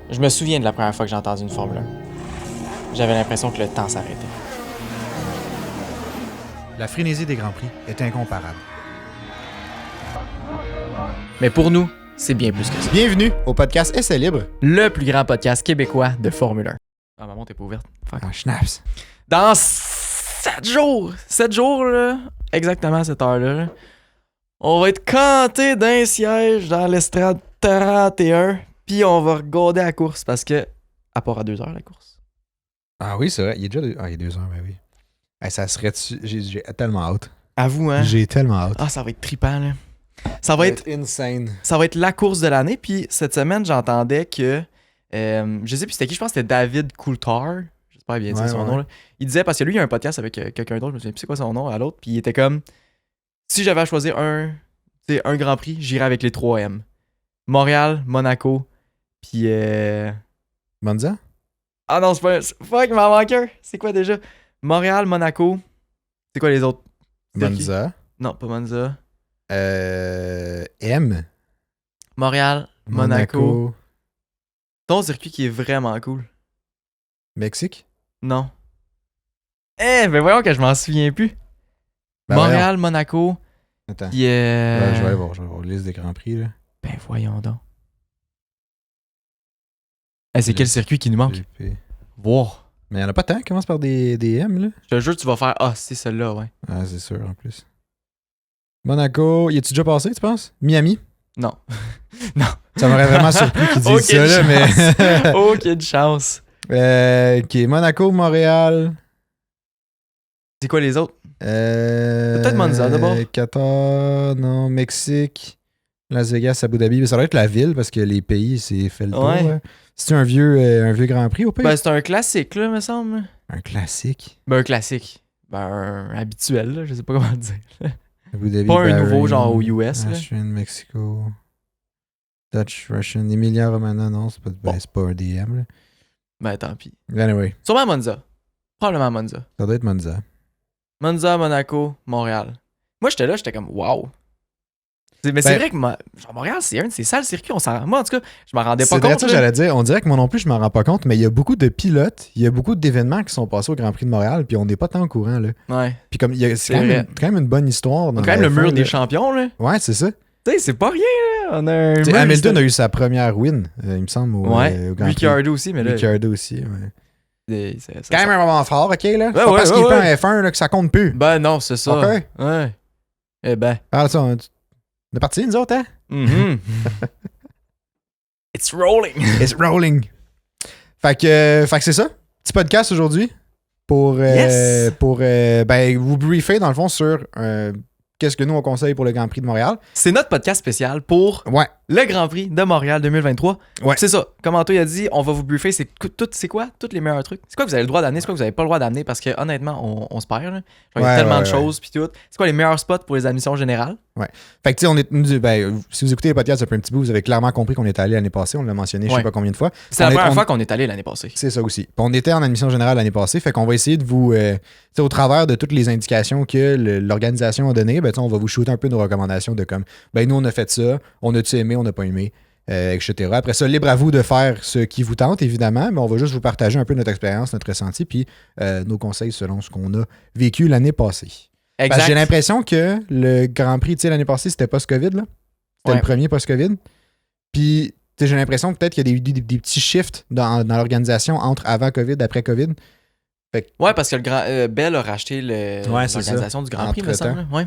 Je me souviens de la première fois que j'ai entendu une Formule 1. J'avais l'impression que le temps s'arrêtait. La frénésie des Grands Prix est incomparable. Mais pour nous, c'est bien plus que ça. Bienvenue au podcast Essai Libre. Le plus grand podcast québécois de Formule 1. Ah, maman, t'es pas ouverte. Fuck. En schnaps. Dans 7 jours, 7 jours, là, exactement à cette heure-là, là, on va être canté d'un siège dans l'estrade 31, puis on va regarder la course parce que, à part à 2 heures, la course. Ah oui, c'est vrai. Il est déjà il est 2 heures, ben oui. Hey, ça serait... J'ai tellement hâte. À vous, hein? J'ai tellement hâte. Ah, ça va être trippant, là. Ça va être insane. Ça va être la course de l'année. Puis cette semaine, j'entendais que... je sais plus c'était qui, je pense que c'était David Coulthard. J'espère bien dire son nom. Là. Il disait, parce que lui, il y a un podcast avec quelqu'un d'autre, je me souviens plus c'est quoi son nom à l'autre. Puis il était comme, si j'avais à choisir un Grand Prix, j'irais avec les 3 M. Montréal, Monaco, puis... Monza? Ah non, c'est pas... Fuck, il m'en manque un. C'est quoi déjà? Montréal, Monaco. C'est quoi les autres? Monza. Non, pas Monza. M. Montréal, Monaco. Ton circuit qui est vraiment cool. Mexique? Non. Ben voyons que je m'en souviens plus. Ben Montréal, Monaco. Attends. Puis Je vais aller voir la liste des Grands Prix. Là. Ben voyons donc. C'est quel circuit qui nous manque? GP. Wow. Mais il n'y en a pas tant qui commencent par des M, là. Je te jure, tu vas faire... Ah, c'est celle-là, ouais. Ah, c'est sûr, en plus. Monaco, y est-tu déjà passé, tu penses? Miami? Non. Non. Ça m'aurait vraiment surpris qu'ils disent ça, là, mais... Aucune chance. Ok, Monaco, Montréal. C'est quoi les autres? Peut-être Monza, d'abord. Qatar, non, Mexique, Las Vegas, Abu Dhabi. Mais ça doit être la ville, parce que les pays, c'est fait le tour. Ouais. Là. C'est un vieux Grand Prix, au pays? Ben, c'est un classique, là, me semble. Un classique. Ben, un classique. Ben, un habituel, là, je sais pas comment dire. Abu Dhabi, Pas un Bahreïn, nouveau, genre au US, là. Austrian, Mexico, Dutch, Russian, Emilia Romagna, non, c'est pas un DM, là. Ben, tant pis. Anyway, Sûrement Monza. Probablement Monza. ça doit être Monza. Monza, Monaco, Montréal. Moi, j'étais là, j'étais comme, wow. Mais c'est vrai que genre, Montréal, c'est ça le circuit. Moi, en tout cas, je m'en rendais pas C'est compte. ça, j'allais dire. On dirait que moi non plus, je m'en rends pas compte, mais il y a beaucoup de pilotes, il y a beaucoup d'événements qui sont passés au Grand Prix de Montréal, puis on n'est pas tant au courant, là. Ouais. Puis comme, c'est quand même une bonne histoire. On a quand même le mur des champions, là. Ouais, c'est ça. Tu sais, c'est pas rien, là. On a un mur, Hamilton a eu sa première win, il me semble, au Grand Prix. Ricciardo aussi, mais là... Ricciardo aussi, ouais. C'est Quand même un moment fort, OK, là? Ouais, Pas parce qu'il est pas un F1 là, que ça compte plus. Ben non, c'est ça. OK. Ouais. Eh ben. Ah, ça, on est parti, nous autres, hein? Mm-hmm. It's rolling. It's rolling. Fait que c'est ça. Petit podcast aujourd'hui pour vous briefer, dans le fond, sur qu'est-ce que nous, on conseille pour le Grand Prix de Montréal. C'est notre podcast spécial pour le Grand Prix de Montréal 2023. Ouais. C'est ça. Comme Anto a dit, on va vous briefer. C'est quoi? Tous les meilleurs trucs. C'est quoi que vous avez le droit d'amener? C'est quoi que vous n'avez pas le droit d'amener? Parce que honnêtement, on se perd. Là. Genre, il y a tellement de choses. Puis tout. C'est quoi les meilleurs spots pour les admissions générales? Ouais. Fait que, tu sais, si vous écoutez les podcasts depuis un petit bout, vous avez clairement compris qu'on était allé l'année passée. On l'a mentionné je sais pas combien de fois. C'est la première fois qu'on est allé l'année passée. C'est ça aussi. Puis on était en admission générale l'année passée. Fait qu'on va essayer de vous, au travers de toutes les indications que l'organisation a données, ben, on va vous shooter un peu nos recommandations de comme, ben, nous, on a fait ça, on a-tu aimé, on n'a pas aimé, etc. Après ça, libre à vous de faire ce qui vous tente, évidemment, mais on va juste vous partager un peu notre expérience, notre ressenti, puis nos conseils selon ce qu'on a vécu l'année passée. Exact. Parce que j'ai l'impression que le Grand Prix, tu sais, l'année passée, c'était post-COVID, là. C'était le premier post-COVID. Puis, tu sais, j'ai l'impression que peut-être qu'il y a des petits shifts dans l'organisation entre avant COVID, après COVID. Ouais, parce que le Bell a racheté l'organisation du Grand Prix, me semble. Ouais.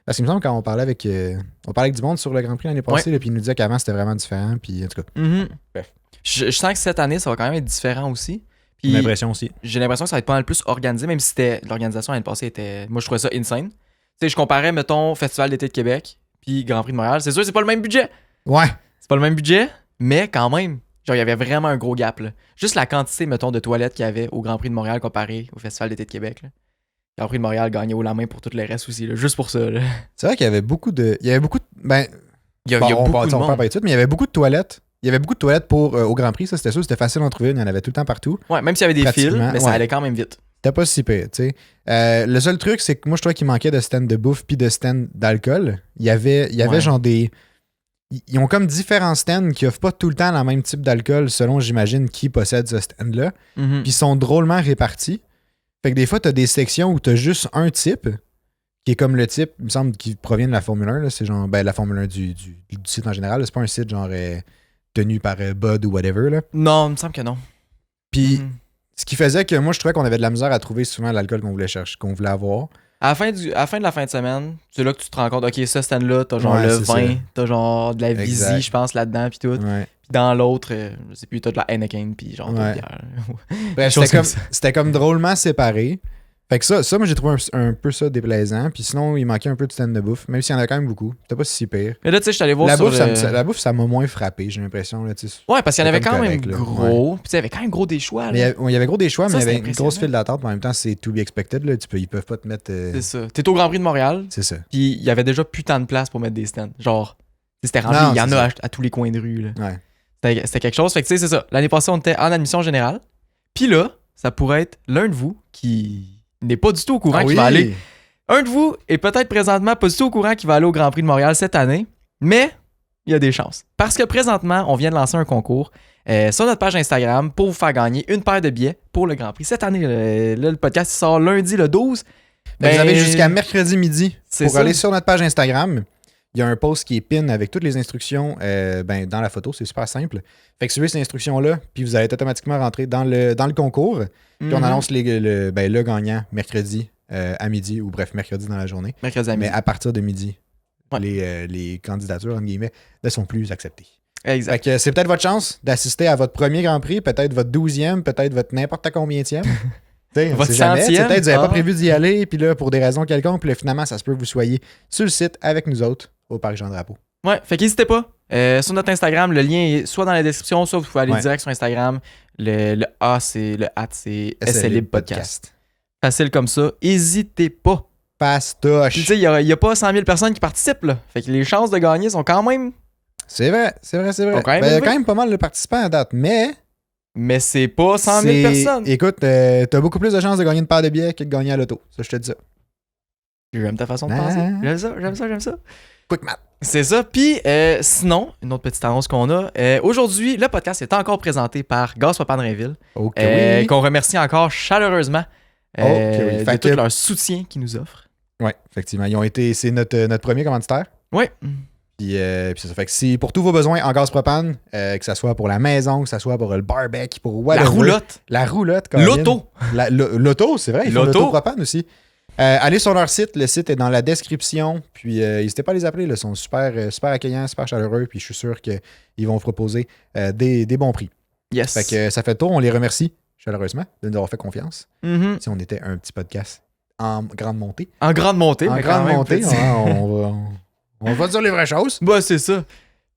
Parce qu'il me semble quand on parlait avec du monde sur le Grand Prix l'année passée, là, puis il nous disait qu'avant c'était vraiment différent, puis en tout cas. Mm-hmm. Bref. Je sens que cette année, ça va quand même être différent aussi. Puis, j'ai l'impression aussi. J'ai l'impression que ça va être pas mal plus organisé, même si l'organisation l'année passée était. Moi, je trouvais ça insane. Tu sais, je comparais, mettons, Festival d'été de Québec, puis Grand Prix de Montréal. C'est sûr, c'est pas le même budget. Ouais. C'est pas le même budget, mais quand même. Genre, il y avait vraiment un gros gap, là. Juste la quantité, mettons, de toilettes qu'il y avait au Grand Prix de Montréal comparé au Festival d'été de Québec, là. Le Grand Prix de Montréal gagnait haut la main pour tout le reste aussi, là. Juste pour ça, là. C'est vrai qu'il y avait beaucoup de. Il y avait beaucoup de. Ben. Il y a beaucoup de monde. Mais il y avait beaucoup de toilettes. Il y avait beaucoup de toilettes au Grand Prix, ça c'était sûr, c'était facile d'en trouver, il y en avait tout le temps partout. Ouais, même s'il y avait des fils, mais ça allait quand même vite. C'était pas si pire, tu sais. Le seul truc, c'est que moi je trouvais qu'il manquait de stand de bouffe puis de stand d'alcool. Il y avait genre des. ils ont comme différents stands qui offrent pas tout le temps le même type d'alcool selon, j'imagine, qui possède ce stand-là. Mhm. Puis ils sont drôlement répartis. Fait que des fois, t'as des sections où t'as juste un type, qui est comme le type, il me semble, qui provient de la Formule 1. Là. C'est genre, la Formule 1 du site en général. Là. C'est pas un site genre tenu par Bud ou whatever. Là. Non, il me semble que non. Puis Mhm. ce qui faisait que moi, je trouvais qu'on avait de la misère à trouver souvent l'alcool qu'on voulait chercher, qu'on voulait avoir. À la fin de la fin de semaine, c'est là que tu te rends compte, ok, ce stand-là, t'as genre Ouais, le c'est vin, ça. t'as genre de la Exact. Visi, je pense, là-dedans, puis tout. Ouais. Puis dans l'autre, je sais plus, t'as de la Heineken, puis genre d'autres Ouais. bières. Bref, Chose c'était comme comme, ça. c'était comme drôlement séparé. Fait que ça moi, j'ai trouvé un peu ça déplaisant. Puis sinon, il manquait un peu de stand de bouffe, même s'il y en a quand même beaucoup. C'était pas si pire. Mais là, tu sais, je suis allé voir La sur bouffe, le... la bouffe, ça m'a moins frappé, j'ai l'impression. Là, tu sais. Ouais, parce qu'il y en avait C'était quand comme même correct, là. gros. Puis tu sais, il y avait quand même gros des choix, Mais là. il y avait gros des choix, Ça, mais il y c'est avait une grosse impressionnant. file d'attente. Mais en même temps, c'est to be expected. Là. Ils peuvent pas te mettre. C'est ça. T'es au Grand Prix de Montréal, C'est ça. puis il y avait déjà putain de place pour mettre des stands. Genre, c'était rempli, Non, il y en c'est a ça. à tous les coins de rue, là. Ouais. C'était quelque chose. Fait que tu sais, c'est ça. L'année passée, on était en admission générale. Puis là, ça pourrait être l'un de vous qui n'est pas du tout au courant Ah qu'il oui. va aller. Un de vous est peut-être présentement pas du tout au courant qu'il va aller au Grand Prix de Montréal cette année, mais il y a des chances. Parce que présentement, on vient de lancer un concours sur notre page Instagram pour vous faire gagner une paire de billets pour le Grand Prix. Cette année, le podcast il sort lundi le 12. Ben, vous Ben, avez jusqu'à mercredi midi c'est pour ça. aller sur notre page Instagram. Il y a un post qui est pin avec toutes les instructions dans la photo. C'est super simple. Fait que suivez ces instructions-là, puis vous allez automatiquement rentrer dans le concours. Puis on Mhm. annonce le gagnant mercredi à midi, ou bref, mercredi dans la journée. Mercredi à Mais midi. à partir de midi, Ouais. les candidatures, entre guillemets, ne sont plus acceptées. Exact. Fait que c'est peut-être votre chance d'assister à votre premier Grand Prix, peut-être votre 12e, peut-être votre n'importe combienième. T'sais, on Votre sait jamais. T'sais, 100e, peut-être vous n'avez ah. pas prévu d'y aller, puis là, pour des raisons quelconques, puis là, finalement, ça se peut que vous soyez sur le site avec nous autres au Parc Jean-Drapeau. Ouais, fait qu'hésitez pas. Sur notre Instagram, le lien est soit dans la description, soit vous pouvez aller Ouais. direct sur Instagram. Le c'est SLib Podcast. Facile comme ça. N'hésitez pas. Puis, Pastoche. tu sais, il n'y a pas 100 000 personnes qui participent, là. Fait que les chances de gagner sont quand même. C'est vrai. Bon, quand même Ben, il y a élevé. quand même pas mal de participants à date, mais. Mais c'est pas 100 000 personnes. Écoute, t'as beaucoup plus de chances de gagner une paire de billets que de gagner à l'auto. Ça, je te dis ça. J'aime ta façon de Ah. penser. J'aime ça. Quick math. C'est ça. Puis, sinon, une autre petite annonce qu'on a. Aujourd'hui, le podcast est encore présenté par Gaz Papa de Rainville. Ok, oui. Qu'on remercie encore chaleureusement Ok, oui. de Fait tout que- leur soutien qu'ils nous offrent. Ouais, effectivement. Ils ont été. C'est notre premier commanditaire. Ouais. Puis c'est ça. Fait que si pour tous vos besoins en gaz propane, que ce soit pour la maison, que ce soit pour le barbecue, pour whatever. La roulotte. La roulotte, Colin. L'auto. L'auto, c'est vrai. Ils font L'auto. l'auto propane aussi. Allez sur leur site. Le site est dans la description. Puis n'hésitez pas à les appeler. Là. Ils sont super, super accueillants, super chaleureux. Puis je suis sûr qu'ils vont vous proposer des bons prix. Yes. Fait que ça fait le tour. On les remercie chaleureusement de nous avoir fait confiance. Mhm. Si on était un petit podcast en grande montée. En grande montée. En mais quand grande même montée, petit. on va dire les vraies choses. Bah, c'est ça.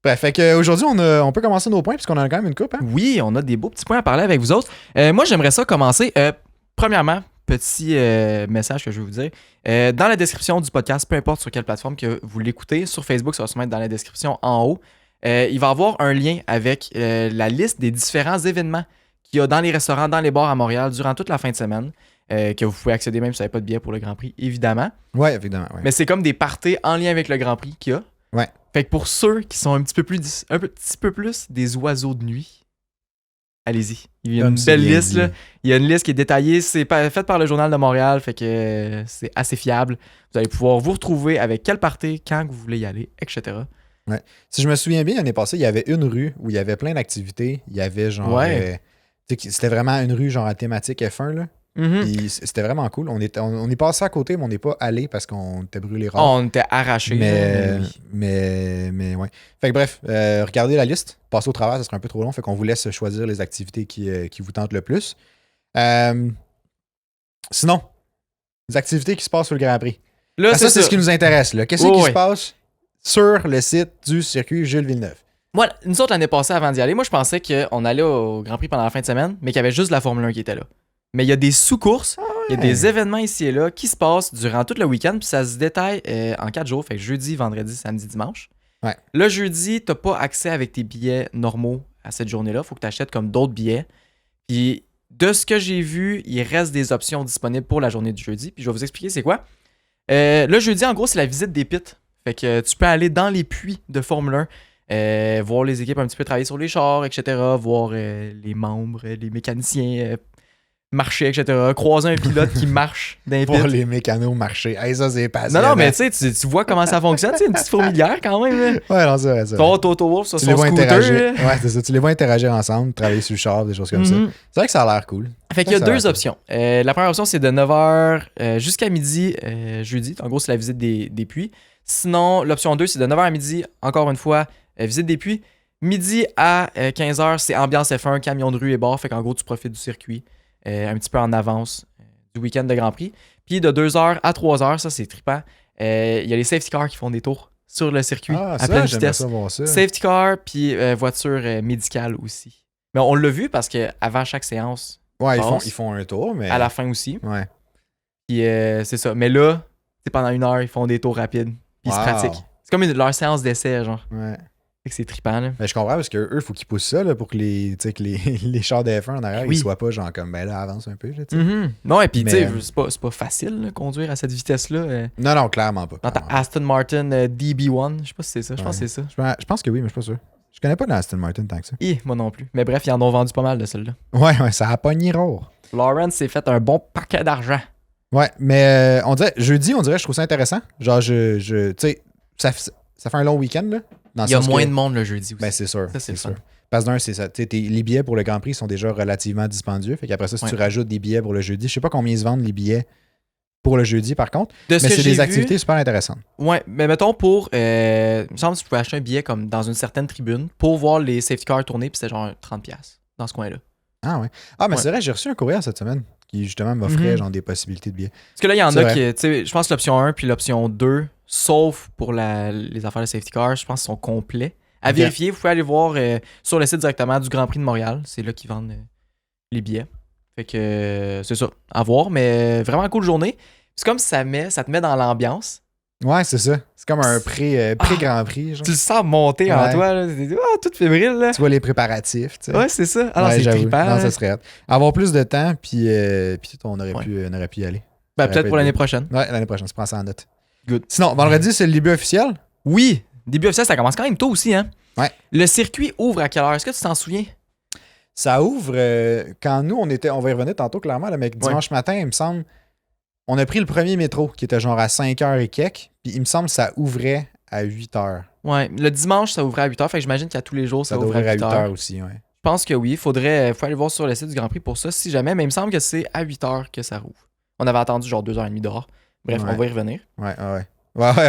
Bref, fait qu'aujourd'hui, on peut commencer nos points puisqu'on a quand même une coupe. Hein? Oui, on a des beaux petits points à parler avec vous autres. Moi, j'aimerais ça commencer. Premièrement, petit message que je vais vous dire. Dans la description du podcast, peu importe sur quelle plateforme que vous l'écoutez, sur Facebook, ça va se mettre dans la description en haut. Il va y avoir un lien avec la liste des différents événements qu'il y a dans les restaurants, dans les bars à Montréal durant toute la fin de semaine. Que vous pouvez accéder même si vous n'avez pas de billet pour le Grand Prix, évidemment. Ouais, évidemment. Ouais. Mais c'est comme des parties en lien avec le Grand Prix qu'il y a. Ouais. Fait que pour ceux qui sont un petit peu plus des oiseaux de nuit, allez-y. Il y a Comme une c'est belle bien liste. dit. Là. Il y a une liste qui est détaillée. C'est fait par le Journal de Montréal. Fait que c'est assez fiable. Vous allez pouvoir vous retrouver avec quelle partie, quand vous voulez y aller, etc. Si je me souviens bien, l'année passée, il y avait une rue où il y avait plein d'activités. Il y avait genre. Ouais. Tu sais, c'était vraiment une rue genre à thématique F1. Là. Mhm. Puis c'était vraiment cool. On est passé à côté, mais on n'est pas allé parce qu'on était brûlés rares. On était arrachés. Mais, oui. mais ouais. Fait que bref, regardez la liste. Passer au travers, ça serait un peu trop long. Fait qu'on vous laisse choisir les activités qui vous tentent le plus. Sinon, les activités qui se passent sur le Grand Prix. Là, Ça, c'est ce qui nous intéresse. Là. Qu'est-ce Oui, qui oui. se passe sur le site du circuit Jules Villeneuve? Moi, nous autres, l'année passée, avant d'y aller, moi, je pensais qu'on allait au Grand Prix pendant la fin de semaine, mais qu'il y avait juste la Formule 1 qui était là. Mais il y a des sous-courses, il y a des événements ici et là qui se passent durant tout le week-end, puis ça se détaille en 4 jours, fait que jeudi, vendredi, samedi, dimanche. Ouais. Le jeudi, t'as pas accès avec tes billets normaux à cette journée-là, faut que tu achètes comme d'autres billets. Puis de ce que j'ai vu, il reste des options disponibles pour la journée du jeudi, puis je vais vous expliquer c'est quoi. Le jeudi, en gros, c'est la visite des pits. Fait que tu peux aller dans les puits de Formule 1. voir les équipes un petit peu travailler sur les chars, etc. Voir les membres, les mécaniciens marcher, etc. Croiser un pilote qui marche dans les Voir pits. les mécanos marcher. Hey, ça, c'est passionnant. Non, mais tu sais, tu vois comment ça fonctionne. C'est une petite fourmilière quand même. Là. Ouais, non, c'est vrai, ça. Tu vois Toto Wolff sur Tu son les vois scooter. interagir. Là. Ouais, c'est ça. Tu les vois interagir ensemble, travailler sur le char, des choses comme ça. C'est vrai que ça a l'air cool. Fait qu'il y a Ça a l'air deux cool. options. La première option, c'est de 9h jusqu'à midi, jeudi. En gros, c'est la visite des puits. Sinon, l'option 2, c'est de 9h à midi, encore une fois, visite des puits. Midi à 15h, c'est ambiance F1, camion de rue et bar. Fait qu'en gros, tu profites du circuit un petit peu en avance du week-end de Grand Prix. Puis de 2h à 3h, ça c'est trippant. Il y a les safety cars qui font des tours sur le circuit à pleine j'aimerais vitesse. ça voir ça. Safety car, puis voiture médicale aussi. Mais on l'a vu parce qu'avant chaque séance, Ouais, passe. ils font un tour, mais. à la fin aussi. Ouais. Puis c'est ça. Mais là, c'est pendant 1 heure, ils font des tours rapides. Puis ils se Wow. pratiquent. C'est comme leur séance d'essai, genre. Ouais. Fait que c'est trippant, là. Mais je comprends parce qu'eux, il faut qu'ils poussent ça là, pour que les, tu sais, que les chars de F1 en arrière, Oui. ils soient pas genre comme ben là, avance un peu. Là, tu sais. Mhm. Non, et puis tu Mais- sais, c'est pas facile, là, conduire à cette vitesse-là. Non, non, clairement pas. Dans ta Clairement pas. Aston Martin DB1, je sais pas si c'est ça. Je pense que c'est ça. Je pense que oui, mais je suis pas sûr. Je connais pas la Aston Martin tant que ça. Moi non plus. Mais bref, ils en ont vendu pas mal de celle-là. Ouais, ça a pogné rare. Lawrence s'est fait un bon paquet d'argent. Ouais, mais on dirait, jeudi, je trouve ça intéressant. Genre, tu sais, ça fait un long week-end, là. Dans le Il y a sens moins que- de monde le jeudi aussi. Ben, c'est sûr. Ça, c'est le sûr. fun. Parce que d'un, c'est ça. Tu sais, les billets pour le Grand Prix sont déjà relativement dispendieux. Fait qu'après ça, si Ouais. tu rajoutes des billets pour le jeudi, je sais pas combien ils se vendent les billets pour le jeudi, par contre. De ce Mais que c'est j'ai des vu, activités super intéressantes. Ouais, mais mettons pour. Il me semble que tu pouvais acheter un billet comme dans une certaine tribune pour voir les safety cars tourner, puis c'était genre 30$ dans ce coin-là. Ah ouais. Ah, mais Ouais. c'est vrai, j'ai reçu un courriel cette semaine qui justement m'offrait Mhm. genre des possibilités de billets. Parce que là, il y en C'est a vrai. qui. Tu sais, je pense que l'option 1 puis l'option 2, sauf pour les affaires de safety car, je pense qu'ils sont complets. À Ok. vérifier, vous pouvez aller voir sur le site directement du Grand Prix de Montréal. C'est là qu'ils vendent les billets. Fait que c'est ça, à voir, mais vraiment cool journée. C'est comme ça te met dans l'ambiance. Ouais, c'est ça. C'est comme un pré-Grand Prix. Genre. Tu le sens monter en Ouais. toi. Là. Tout fébrile. Là. Tu vois les préparatifs. Tu sais. Ouais, c'est ça. Alors, Ouais, c'est j'avoue. trippant. Non, là. ça serait hâte. Avoir plus de temps, puis on aurait Ouais. pu y aller. Ben, ça peut-être peut pour être l'année bien. prochaine. Ouais, l'année prochaine, je prends ça en note. Good. Sinon, vendredi, c'est le début officiel. Oui, début officiel, ça commence quand même tôt aussi. Hein? Ouais. Le circuit ouvre à quelle heure? Est-ce que tu t'en souviens? Ça ouvre quand nous, on va y revenir tantôt clairement, là, mais dimanche matin, il me semble, on a pris le premier métro qui était genre à 5h et quelques, puis il me semble que ça ouvrait à 8h. Ouais, le dimanche, ça ouvrait à 8h. Fait que j'imagine qu'à tous les jours, Ça ça doit ouvre à ouvrir à 8h. 8h aussi, ouais. Je pense que oui. Faut aller voir sur le site du Grand Prix pour ça, si jamais. Mais il me semble que c'est à 8h que ça rouvre. On avait attendu genre 2h30 dehors. Bref, Ouais. on va y revenir. Ouais,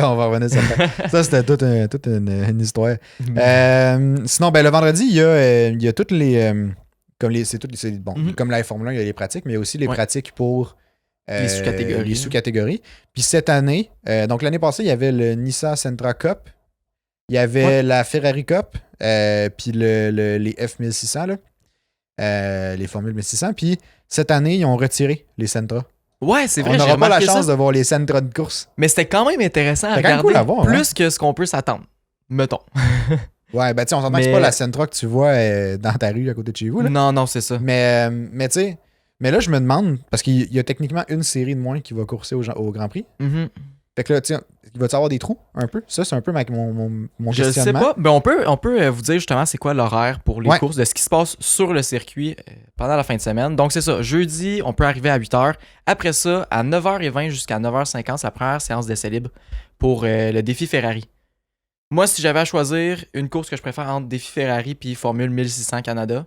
on va revenir sur ça. Ça, c'était toute une histoire. Sinon, ben, le vendredi, il y a toutes les. Mhm. Comme la Formule 1, il y a les pratiques, mais il y a aussi les Ouais. pratiques pour Les sous-catégories. les sous-catégories. Puis cette année, donc l'année passée, il y avait le Nissan Sentra Cup, il y avait Ouais. la Ferrari Cup, puis les F1600, là, les Formules 1600. Puis cette année, ils ont retiré les Sentra. Ouais, c'est vrai, On j'ai n'aura pas la remarqué chance ça. de voir les Sentra de course. Mais c'était quand même intéressant à C'était quand même regarder. cool à voir, plus que ce qu'on peut s'attendre. Mettons. Ouais, ben tu sais, on s'entend que c'est Mais- pas la Sentra que tu vois dans ta rue à côté de chez vous. Là. Non, c'est ça. Mais tu sais, mais là, je me demande, parce qu'il y a techniquement une série de moins qui va courser au Grand Prix. Mhm. Fait que là, tu sais, il va-tu avoir des trous un peu? Ça, c'est un peu mon Je sais questionnement. pas. Ben, on peut vous dire justement c'est quoi l'horaire pour les Ouais. courses de ce qui se passe sur le circuit pendant la fin de semaine. Donc, c'est ça. Jeudi, on peut arriver à 8h. Après ça, à 9h20 jusqu'à 9h50, c'est la première séance d'essai libre pour le défi Ferrari. Moi, si j'avais à choisir une course que je préfère entre défi Ferrari puis Formule 1600 Canada,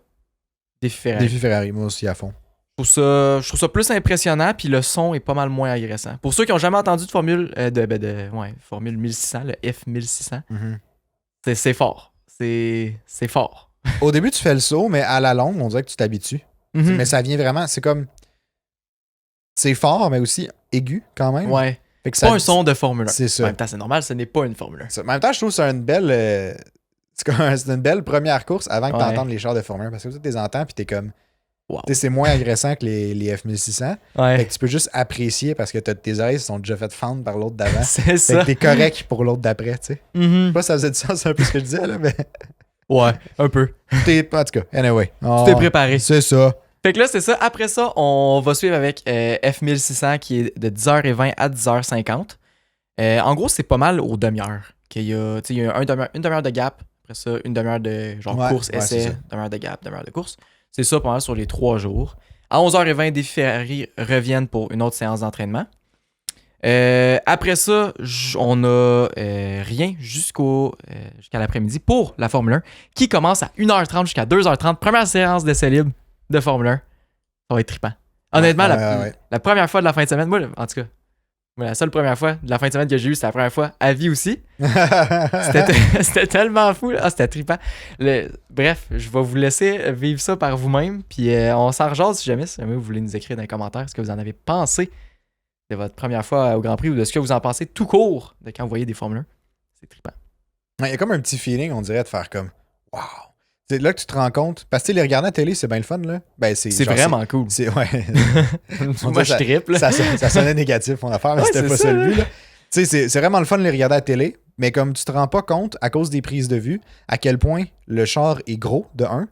défi Ferrari. Défi Ferrari, moi aussi à fond. Je trouve ça plus impressionnant, puis le son est pas mal moins agressant. Pour ceux qui n'ont jamais entendu de Formule Formule 1600, le F1600, Mhm. c'est fort. C'est fort. Au début, tu fais le saut, mais à la longue, on dirait que tu t'habitues. Mhm. Mais ça vient vraiment, c'est comme. C'est fort, mais aussi aigu quand même. Ouais. Fait que C'est pas un son de Formule 1. C'est ça. En même temps, c'est normal, ce n'est pas une Formule 1. En même temps, je trouve que c'est une belle. C'est une belle première course avant que tu Ouais. entendes les chars de Formule 1. Parce que tu les entends, puis t'es comme. Wow. Tu sais, c'est moins agressant que les F1600. Fait Ouais. que tu peux juste apprécier parce que tes oreilles se sont déjà fait fendre par l'autre d'avant. C'est Fait ça. que t'es correct pour l'autre d'après, tu sais. Je Mhm. sais pas si ça faisait du sens un peu ce que je disais, là, mais. Ouais, un peu. En tout cas, anyway. Tu t'es préparé. C'est ça. Fait que là, c'est ça. Après ça, on va suivre avec F1600 qui est de 10h20 à 10h50. En gros, c'est pas mal aux demi-heures. Il y a une demi-heure de gap. Après Après ça, une demi-heure de genre Ouais, course, ouais, c'est essai, ça. demi-heure de gap, demi-heure de course. C'est ça pendant sur les 3 jours. À 11h20, défi Ferrari reviennent pour une autre séance d'entraînement. Après ça, on a rien jusqu'à l'après-midi pour la Formule 1 qui commence à 1h30 jusqu'à 2h30. Première séance d'essai libre de Formule 1. Ça va être trippant. Honnêtement, la première fois de la fin de semaine, moi, en tout cas, la seule première fois de la fin de semaine que j'ai eue, c'était la première fois à vie aussi. C'était tellement fou. Ah, c'était trippant. Bref, je vais vous laisser vivre ça par vous-même. Puis on s'en rejase si jamais vous voulez nous écrire dans les commentaires ce que vous en avez pensé de votre première fois au Grand Prix ou de ce que vous en pensez tout court de quand vous voyez des Formule 1. C'est trippant. Il y a comme un petit feeling, on dirait, de faire comme wow. C'est là que tu te rends compte. Parce que les regarder à la télé, c'est bien le fun, là. Ben, c'est vraiment cool. Ouais. Moi, je triple. Ça sonnait négatif, mon affaire, mais c'était pas ça le but, là. Tu sais, c'est vraiment le fun de les regarder à la télé, mais comme tu te rends pas compte, à cause des prises de vue, à quel point le char est gros, de 1, à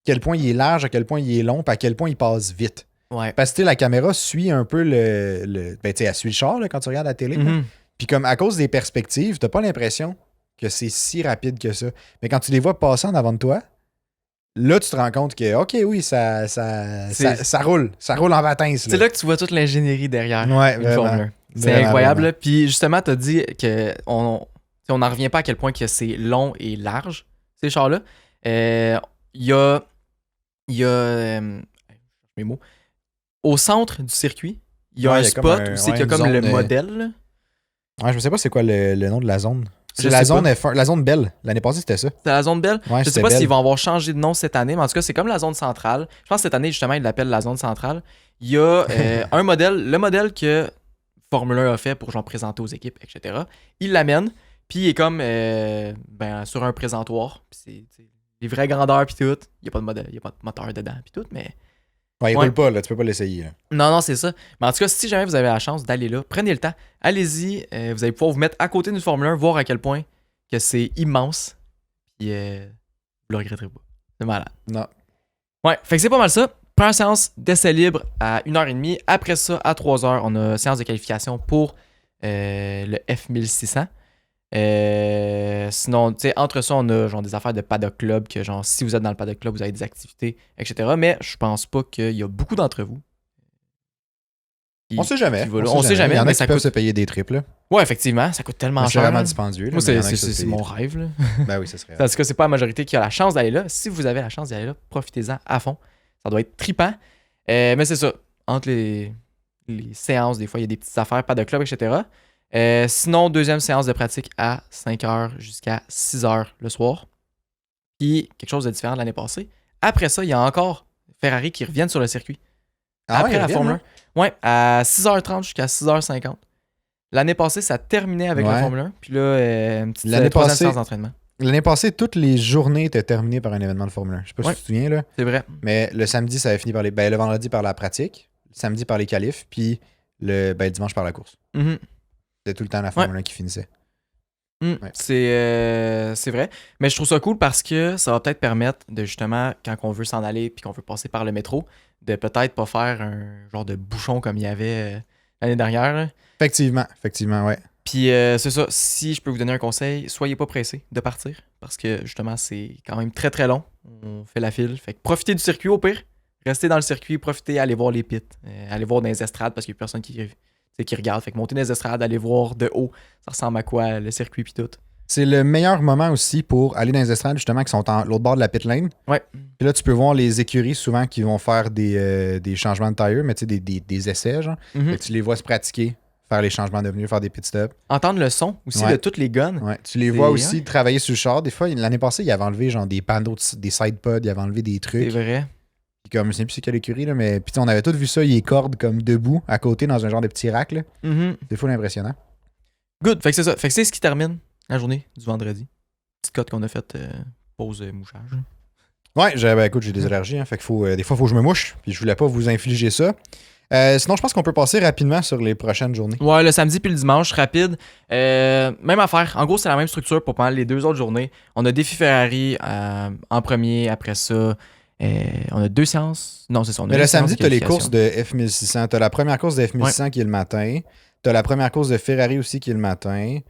quel point il est large, à quel point il est long, puis à quel point il passe vite. Ouais. Parce que la caméra suit un peu ben, tu sais, elle suit le char là, quand tu regardes à la télé. Mm-hmm. Puis comme à cause des perspectives, t'as pas l'impression que c'est si rapide que ça. Mais quand tu les vois passer en avant de toi, là, tu te rends compte que, OK, oui, ça roule. Ça roule en vatins. C'est là que tu vois toute l'ingénierie derrière une Formule 1. C'est Vraiment, incroyable. vraiment. Puis justement, tu as dit qu'on n'en revient pas à quel point que c'est long et large, ces chars-là. Il y a mes mots. Au centre du circuit, il y a un spot où c'est qu'il y a comme le modèle. Là. Ouais, je sais pas c'est quoi le nom de la zone. C'est la zone F1, la zone Belle. L'année passée, c'était ça. C'était la zone Belle. Ouais, je sais pas s'ils vont avoir changé de nom cette année, mais en tout cas, c'est comme la zone centrale. Je pense que cette année, justement, ils l'appellent la zone centrale. Il y a un modèle, le modèle que Formule 1 a fait pour genre présenter aux équipes, etc. Il l'amène, puis il est comme sur un présentoir. Puis c'est les vraies grandeurs, puis tout. Il n'y a pas de modèle, il n'y a pas de moteur dedans, puis tout, mais. Ouais, il roule pas, là, tu peux pas l'essayer. Là. Non, c'est ça. Mais en tout cas, si jamais vous avez la chance d'aller là, prenez le temps, allez-y. Vous allez pouvoir vous mettre à côté d'une Formule 1, voir à quel point que c'est immense. Puis vous le regretterez pas. C'est malade. Non. Ouais, fait que c'est pas mal ça. Première séance d'essai libre à 1h30. Après ça, à 3h, on a séance de qualification pour le F1600. Sinon, tu sais, entre ça, on a genre des affaires de paddock club, que genre, si vous êtes dans le paddock club, vous avez des activités, etc. Mais je pense pas qu'il y a beaucoup d'entre vous. On sait jamais. On sait jamais. Il y en a mais qui peuvent se payer des triples. Là. Ouais, effectivement, ça coûte tellement cher. C'est vraiment dispendieux. Moi, c'est mon rêve. Là. Ben oui, ça serait. En tout cas, c'est pas la majorité qui a la chance d'aller là. Si vous avez la chance d'aller là, profitez-en à fond. Ça doit être trippant. Mais c'est ça. Entre les séances, des fois, il y a des petites affaires, pas de club, etc. Sinon, deuxième séance de pratique à 5h jusqu'à 6h le soir. Puis, quelque chose de différent de l'année passée. Après ça, il y a encore Ferrari qui reviennent sur le circuit. Après la Formule 1. Ouais, à 6h30 jusqu'à 6h50. L'année passée, ça terminait avec la Formule 1. Puis là, une petite troisième séance d'entraînement. L'année passée, toutes les journées étaient terminées par un événement de Formule 1. Je sais pas si tu te souviens, là. C'est vrai. Mais le samedi, ça avait fini par le vendredi par la pratique, le samedi par les qualifs, puis le dimanche par la course. Mm-hmm. C'était tout le temps la Formule 1 qui finissait. Ouais. C'est vrai. Mais je trouve ça cool parce que ça va peut-être permettre de justement, quand on veut s'en aller puis qu'on veut passer par le métro, de peut-être pas faire un genre de bouchon comme il y avait l'année dernière. Là. Effectivement, ouais. Puis c'est ça, si je peux vous donner un conseil, soyez pas pressés de partir parce que justement, c'est quand même très très long. On fait la file. Fait que profitez du circuit au pire. Restez dans le circuit, profitez, allez voir les pits. Allez voir dans les estrades parce qu'il y a personne qui regarde. Fait que monter dans les estrades, aller voir de haut, ça ressemble à quoi le circuit puis tout. C'est le meilleur moment aussi pour aller dans les estrades justement qui sont à l'autre bord de la pit lane. Ouais. Puis là, tu peux voir les écuries souvent qui vont faire des changements de tire, mais tu sais, des essais, genre. Mm-hmm. Fait que tu les vois se pratiquer, faire les changements de venue, faire des pit stops. Entendre le son aussi de toutes les guns. Ouais. Tu les vois aussi travailler sur le char. Des fois, l'année passée, il avait enlevé genre des panneaux, des side pods, il avait enlevé des trucs. C'est vrai. Puis comme je sais plus c'est quelle écurie, là, mais puis on avait tous vu ça, il est corde comme debout à côté dans un genre de petit rack. Là. Mm-hmm. C'est full impressionnant. Good. Fait que c'est ça. Fait que c'est ce qui termine la journée du vendredi. Petite cote qu'on a faite pause mouchage. Ouais, écoute, j'ai des allergies, hein, fait que des fois, il faut que je me mouche, puis je voulais pas vous infliger ça. Sinon, je pense qu'on peut passer rapidement sur les prochaines journées. Ouais, le samedi puis le dimanche, rapide. Même affaire. En gros, c'est la même structure pour pendant les 2 autres journées. On a défi Ferrari en premier, après ça. On a 2 séances. Non, c'est ça. Mais le samedi, tu as les courses de F1600. Tu as la première course de F1600 qui est le matin. Tu as la première course de Ferrari aussi qui est le matin.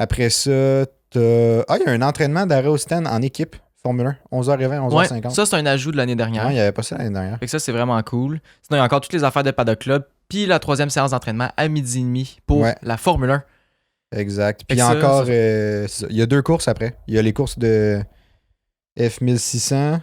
Après ça, t'as... Ah, il y a un entraînement d'arrêt au stand en équipe, Formule 1, 11h20, 11h50. Ouais, ça, c'est un ajout de l'année dernière. Ouais, il n'y avait pas ça l'année dernière. Fait que ça, c'est vraiment cool. Sinon, il y a encore toutes les affaires de Paddock Club. Puis la 3e séance d'entraînement à 12h30 pour la Formule 1. Exact. Puis encore, il y a 2 courses après. Il y a les courses de F1600.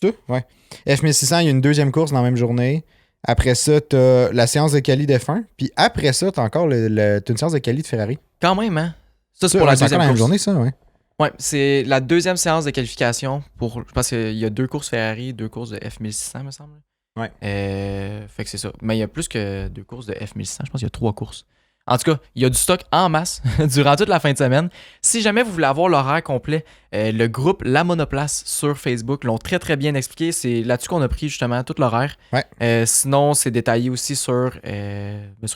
C'est ça? Ouais. F1600, il y a une 2e course dans la même journée. Après ça, t'as la séance de quali d'F1. Puis après ça, t'as encore t'as une séance de quali de Ferrari. Quand même, hein? Ça, c'est pour la deuxième course. même journée, ça, ouais. Ouais, c'est la 2e séance de qualification pour. Je pense qu'il y a 2 courses Ferrari, 2 courses de F1600, me semble. Ouais. Fait que c'est ça. Mais il y a plus que 2 courses de F1600. Je pense qu'il y a 3 courses. En tout cas, il y a du stock en masse durant toute la fin de semaine. Si jamais vous voulez avoir l'horaire complet, le groupe La Monoplace sur Facebook l'ont très très bien expliqué. C'est là-dessus qu'on a pris justement tout l'horaire. Ouais. Sinon, c'est détaillé aussi sur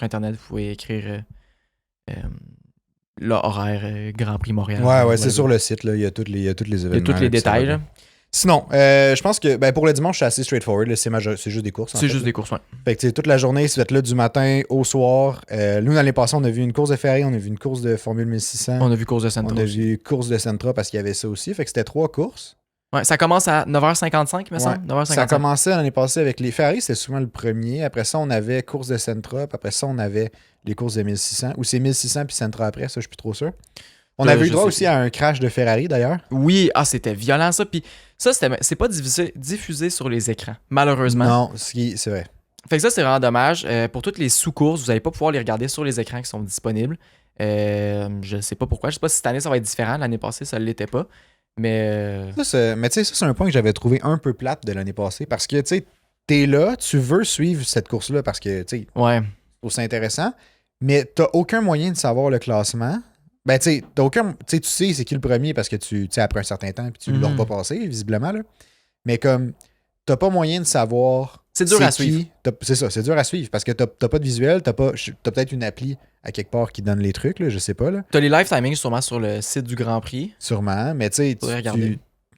Internet. Vous pouvez écrire l'horaire Grand Prix Montréal. Ouais, c'est sur le site. Là. Il y a tous les événements. Il y a tous les détails. Là. Sinon, je pense que pour le dimanche, c'est assez straightforward. Là. C'est juste des courses. C'est juste des courses, ouais. Fait que toute la journée, ça va être là du matin au soir. Nous, l'année passée, on a vu une course de Ferrari, on a vu une course de Formule 1600. On a vu course de Sentra. On a vu course de Sentra parce qu'il y avait ça aussi. Fait que c'était 3 courses. Ouais, ça commence à 9h55, me semble. 9h55. Ça a commencé l'année passée avec les Ferrari, c'était souvent le premier. Après ça, on avait course de Sentra. Puis après ça, on avait les courses de 1600. Ou c'est 1600 puis Sentra après, ça, je suis plus trop sûr. On avait eu droit aussi à un crash de Ferrari, d'ailleurs. Oui, c'était violent, ça. Puis ça, c'est pas diffusé sur les écrans, malheureusement. Non, c'est vrai. Fait que ça, c'est vraiment dommage. Pour toutes les sous-courses, vous n'allez pas pouvoir les regarder sur les écrans qui sont disponibles. Je sais pas pourquoi. Je sais pas si cette année, ça va être différent. L'année passée, ça ne l'était pas. Mais tu sais, ça, c'est un point que j'avais trouvé un peu plate de l'année passée. Parce que, tu sais, t'es là, tu veux suivre cette course-là parce que, tu sais, c'est intéressant. Mais t'as aucun moyen de savoir le classement. Ben, tu sais, tu sais c'est qui le premier parce que tu sais, après un certain temps, puis tu ne l'as pas passé, visiblement, là. Mais comme, t'as pas moyen de savoir. C'est dur à suivre. C'est ça, c'est dur à suivre parce que t'as pas de visuel, t'as peut-être une appli à quelque part qui donne les trucs, là, je sais pas, là. T'as les live timings sûrement sur le site du Grand Prix. Sûrement, mais tu sais,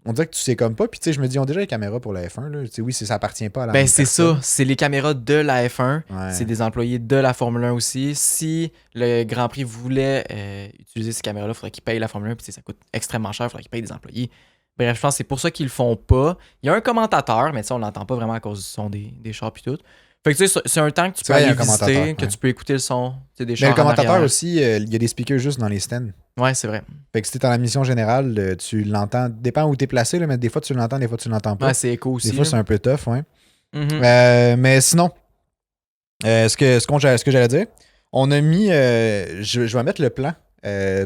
on dirait que tu sais comme pas, puis tu sais, je me dis, ils ont déjà les caméras pour la F1, là. Tu sais, oui, ça appartient pas à la Ben, c'est ça, c'est les caméras de la F1, c'est des employés de la Formule 1 aussi. Si le Grand Prix voulait utiliser ces caméras-là, il faudrait qu'ils payent la Formule 1, puis ça coûte extrêmement cher, il faudrait qu'ils payent des employés. Bref, je pense que c'est pour ça qu'ils le font pas. Il y a un commentateur, mais on l'entend pas vraiment à cause du son des chars et tout. Fait que tu sais, c'est un temps que tu peux aller visiter, que tu peux écouter le son des chars. Mais le commentateur aussi, il y a des speakers juste dans les stands. Ouais, c'est vrai. Fait que si t'es dans la mission générale, tu l'entends. Dépend où t'es placé, là, mais des fois tu l'entends, des fois tu l'entends pas. Ouais, c'est écho aussi. Des fois c'est un peu tough, ouais. Mm-hmm. Mais sinon, ce que j'allais dire, on a mis. Je vais mettre le plan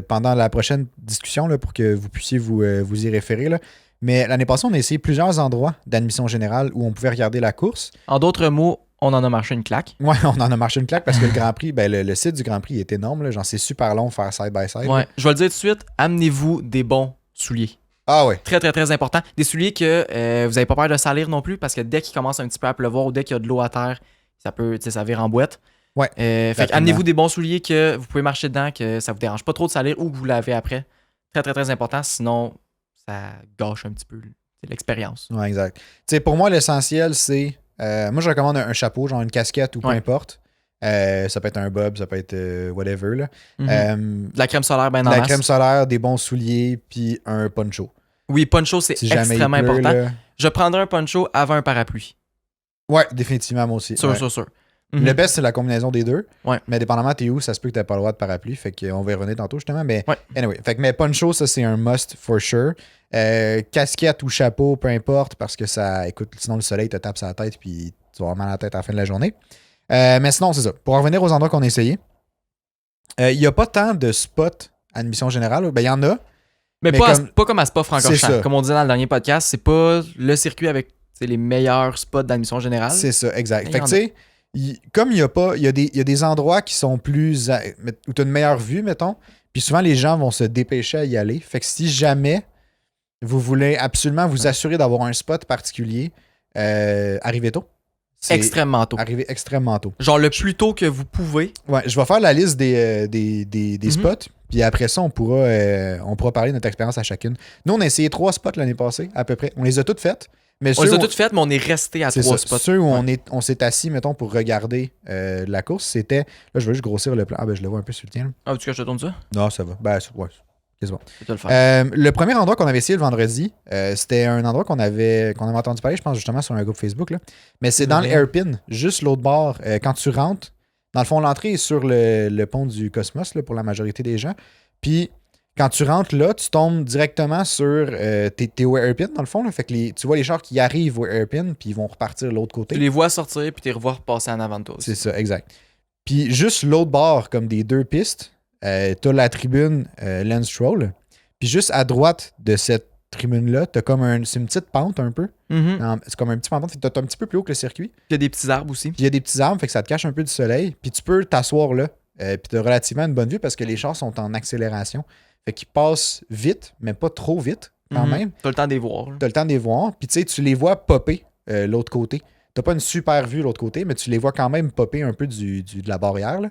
pendant la prochaine discussion là, pour que vous puissiez vous y référer. Là. Mais l'année passée, on a essayé plusieurs endroits d'admission générale où on pouvait regarder la course. En d'autres mots, on en a marché une claque. Ouais, on en a marché une claque parce que le Grand Prix, ben, le site du Grand Prix est énorme. Genre, c'est super long faire side-by-side. Ouais, je vais le dire tout de suite, amenez-vous des bons souliers. Ah ouais. Très, très, très important. Des souliers que vous n'avez pas peur de salir non plus parce que dès qu'il commence un petit peu à pleuvoir ou dès qu'il y a de l'eau à terre, ça vire en boîte. Ouais. Fait que amenez-vous des bons souliers que vous pouvez marcher dedans, que ça vous dérange pas trop de salir ou que vous lavez après. Très, très, très important. Sinon, ça gâche un petit peu l'expérience. Ouais, exact. Tu sais, pour moi, l'essentiel, c'est. Moi, je recommande un chapeau, genre une casquette ou peu importe. Ça peut être un bob, ça peut être whatever. Là. De la crème solaire, ben de la crème solaire, des bons souliers, puis un poncho. Oui, poncho, c'est extrêmement important. Là. Je prendrais un poncho avant un parapluie. Ouais, définitivement, moi aussi. Sûr. Le best, c'est la combinaison des deux. Ouais. Mais dépendamment, t'es où, ça se peut que t'aies pas le droit de parapluie. Fait qu'on va y revenir tantôt, justement. Mais anyway. Fait que, mais poncho, ça, c'est un must for sure. Casquette ou chapeau, peu importe, parce que ça, écoute, sinon le soleil te tape sur la tête, puis tu vas avoir mal à la tête à la fin de la journée. Mais sinon, c'est ça. Pour revenir aux endroits qu'on a essayés, il n'y a pas tant de spots à admission générale. Ben, il y en a. Mais pas comme à Spa-Francorchamps. Comme on disait dans le dernier podcast, c'est pas le circuit avec les meilleurs spots d'admission générale. C'est ça, exact. Fait que tu sais, comme il y a pas, il y a des endroits qui sont plus où tu as une meilleure vue, mettons, puis souvent les gens vont se dépêcher à y aller. Fait que si jamais vous voulez absolument vous assurer d'avoir un spot particulier, arrivez tôt. Extrêmement tôt. Arrivez extrêmement tôt. Genre le plus tôt que vous pouvez. Ouais, je vais faire la liste des spots, puis après ça, on pourra parler de notre expérience à chacune. Nous, on a essayé 3 spots l'année passée, à peu près. On les a toutes faites, Mais On les a toutes faites, mais on est resté à 3 spots. Ceux où on s'est assis, mettons, pour regarder la course, c'était... Là, je vais juste grossir le plan. Ah, ben je le vois un peu sur le tien. Là. Ah, tu veux que je te tourne ça? Non, ça va. Ben, ouais. C'est bon. Le premier endroit qu'on avait essayé le vendredi, c'était un endroit qu'on avait entendu parler, je pense, justement, sur un groupe Facebook. Là. Mais c'est dans le Hairpin, juste l'autre bord. Quand tu rentres, dans le fond, l'entrée est sur le pont du Cosmos là, pour la majorité des gens. Puis... Quand tu rentres là, tu tombes directement sur t'es au Hairpin, dans le fond. Là, fait que tu vois les chars qui arrivent au Hairpin, puis ils vont repartir de l'autre côté. Tu les vois sortir, puis tu les revois repasser en avant de toi aussi. C'est ça, exact. Puis juste l'autre bord, comme des 2 pistes, t'as la tribune Lance Stroll. Puis juste à droite de cette tribune-là, t'as comme c'est une petite pente un peu. Mm-hmm. C'est comme un petit pente. T'es un petit peu plus haut que le circuit. Puis il y a des petits arbres aussi. Puis il y a des petits arbres, fait que ça te cache un peu du soleil. Puis tu peux t'asseoir là. Puis t'as relativement une bonne vue parce que les chars sont en accélération. Fait qu'ils passent vite, mais pas trop vite quand même. T'as le temps de les voir. T'as le temps de les voir. Puis tu sais, tu les vois popper l'autre côté. T'as pas une super vue l'autre côté, mais tu les vois quand même popper un peu de la barrière. Là.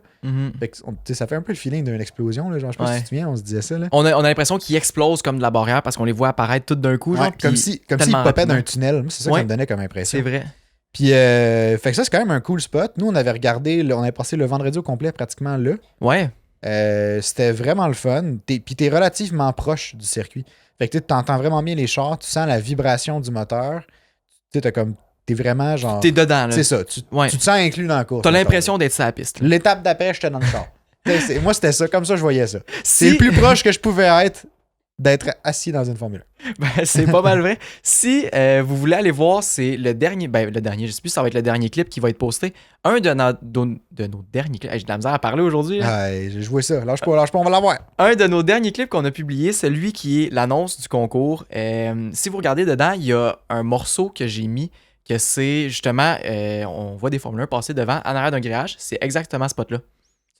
Fait que, ça fait un peu le feeling d'une explosion. Là, genre, je sais pas si tu te souviens, on se disait ça. Là. On a l'impression qu'ils explosent comme de la barrière parce qu'on les voit apparaître tout d'un coup. Genre, comme s'ils poppaient d'un tunnel. C'est ça que ça me donnait comme impression. C'est vrai. Puis, fait que ça, c'est quand même un cool spot. Nous, on avait regardé, on avait passé le vendredi au complet pratiquement là. Ouais. C'était vraiment le fun. Puis t'es relativement proche du circuit. Fait que tu entends vraiment bien les chars, tu sens la vibration du moteur. Tu sais, t'es vraiment genre. T'es dedans, là. C'est ça. Tu te sens inclus dans la course. T'as l'impression d'être sur la piste. L'étape d'après, j'étais dans le char. Moi, c'était ça. Comme ça, je voyais ça. C'est le plus proche que je pouvais être d'être assis dans une Formule 1. Ben, c'est pas mal vrai. Si vous voulez aller voir, c'est le dernier, je sais plus si ça va être le dernier clip qui va être posté. Un de nos derniers clips. J'ai de la misère à parler aujourd'hui. J'ai joué ça. Lâche pas, on va l'avoir. Un de nos derniers clips qu'on a publié, celui qui est l'annonce du concours. Si vous regardez dedans, il y a un morceau que j'ai mis que c'est justement, on voit des Formule 1 passer devant en arrière d'un grillage. C'est exactement ce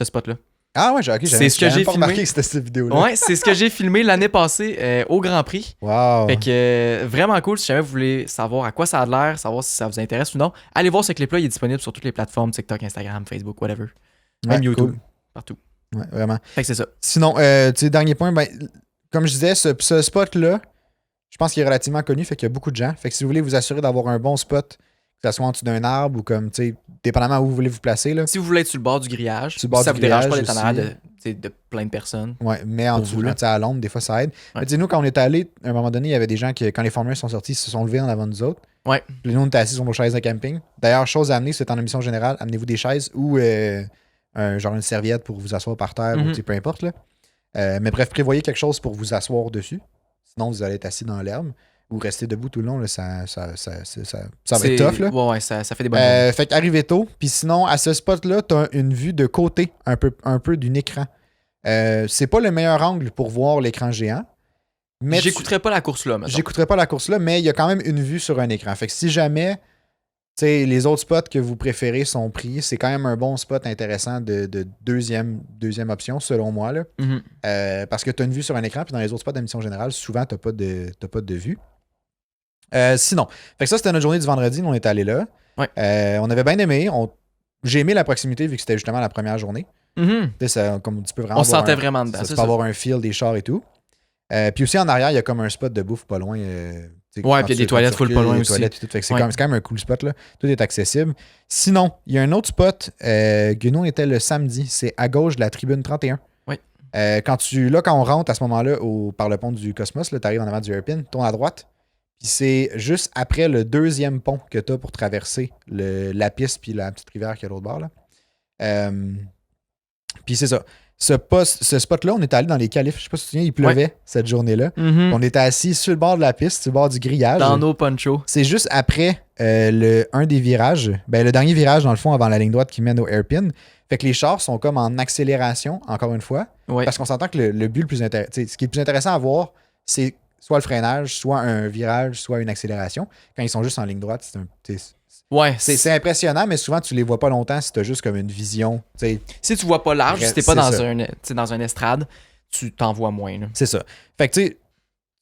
spot-là. Ah ouais, ok, c'est ce que j'ai pas filmé. remarqué que c'était cette vidéo-là. Ouais, c'est ce que j'ai filmé l'année passée au Grand Prix. Wow. Fait que vraiment cool. Si jamais vous voulez savoir à quoi ça a l'air, savoir si ça vous intéresse ou non, allez voir ce clip-là. Il est disponible sur toutes les plateformes, TikTok, Instagram, Facebook, whatever. Même YouTube, partout. Ouais, vraiment. Fait que c'est ça. Sinon, tu sais, dernier point, comme je disais, ce spot-là, je pense qu'il est relativement connu, fait qu'il y a beaucoup de gens. Fait que si vous voulez vous assurer d'avoir un bon spot, que ça soit en dessous d'un arbre ou comme, tu sais, dépendamment où vous voulez vous placer. Là. Si vous voulez être sur le bord du grillage, si ça vous dérange pas d'être en arrière de plein de personnes. Ouais, mais en dessous, à l'ombre, des fois, ça aide. Ouais. Mais nous, quand on est allé, à un moment donné, il y avait des gens qui, quand les Formule 1 sont sortis, se sont levés en avant de nous autres. Ouais. Puis nous, on était assis sur nos chaises de camping. D'ailleurs, chose à amener, c'est en émission générale, amenez-vous des chaises ou genre une serviette pour vous asseoir par terre ou peu importe. Là. Mais bref, prévoyez quelque chose pour vous asseoir dessus. Sinon, vous allez être assis dans l'herbe. Ou rester debout tout le long, là, ça va être tough. Là. Ouais, ça fait des bonnes choses. Fait qu'arrivez tôt. Puis sinon, à ce spot-là, tu as une vue de côté un peu d'un écran. C'est pas le meilleur angle pour voir l'écran géant. Mais j'écouterai pas la course là, maintenant. J'écouterai pas la course là, mais il y a quand même une vue sur un écran. Fait que si jamais les autres spots que vous préférez sont pris, c'est quand même un bon spot intéressant de deuxième option, selon moi. Là. Parce que tu as une vue sur un écran, puis dans les autres spots d'émission générale, souvent, tu n'as pas de vue. Sinon, fait que ça, c'était notre journée du vendredi. Nous, on est allé là. Ouais. On avait bien aimé. J'ai aimé la proximité vu que c'était justement la première journée. Ça, comme tu peux vraiment on se sentait vraiment dedans. Tu peux avoir un feel des chars et tout. Puis aussi, en arrière, il y a comme un spot de bouffe pas loin. Ouais, puis il y a des toilettes full pas loin aussi. Tout. Fait que c'est quand même un cool spot. Là. Tout est accessible. Sinon, il y a un autre spot que nous, on était le samedi. C'est à gauche de la tribune 31. Oui. Quand on rentre à ce moment-là par le pont du Cosmos, tu arrives en avant du Hairpin, tourne à droite. Puis c'est juste après le deuxième pont que tu as pour traverser la piste puis la petite rivière qui est à l'autre bord. Là. Puis c'est ça. Ce spot-là, on est allé dans les Califs. Je sais pas si tu te souviens, il pleuvait cette journée-là. On était assis sur le bord de la piste, sur le bord du grillage. Dans nos ponchos. C'est juste après un des virages. Le dernier virage, dans le fond, avant la ligne droite qui mène au Hairpin. Fait que les chars sont comme en accélération, encore une fois. Ouais. Parce qu'on s'entend que le but le plus intéressant, ce qui est le plus intéressant à voir, c'est soit le freinage, soit un virage, soit une accélération. Quand ils sont juste en ligne droite, c'est impressionnant, mais souvent tu les vois pas longtemps si tu as juste comme une vision. T'sais. Si tu vois pas large, si t'es pas dans un estrade, tu t'en vois moins. Là. C'est ça. Fait que tu sais,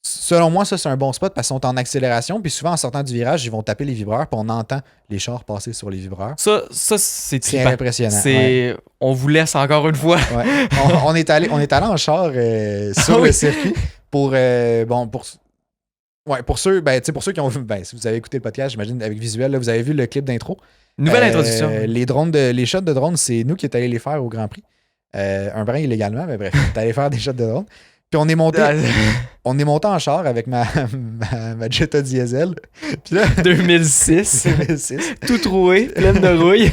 selon moi, ça c'est un bon spot parce qu'ils sont en accélération, puis souvent en sortant du virage, ils vont taper les vibreurs, puis on entend les chars passer sur les vibreurs. Ça c'est trippant. Impressionnant. On vous laisse encore une fois. Ouais. on est allé en char sur le circuit pour Ouais, pour ceux qui ont vu, si vous avez écouté le podcast, j'imagine, avec visuel, là, vous avez vu le clip d'intro. Nouvelle introduction. Les shots de drone, c'est nous qui est allés les faire au Grand Prix. Un brin illégalement, mais bref, on est allé faire des shots de drone. Puis on est monté en char avec ma Jetta diesel. Puis là, 2006. Tout troué, pleine de rouille.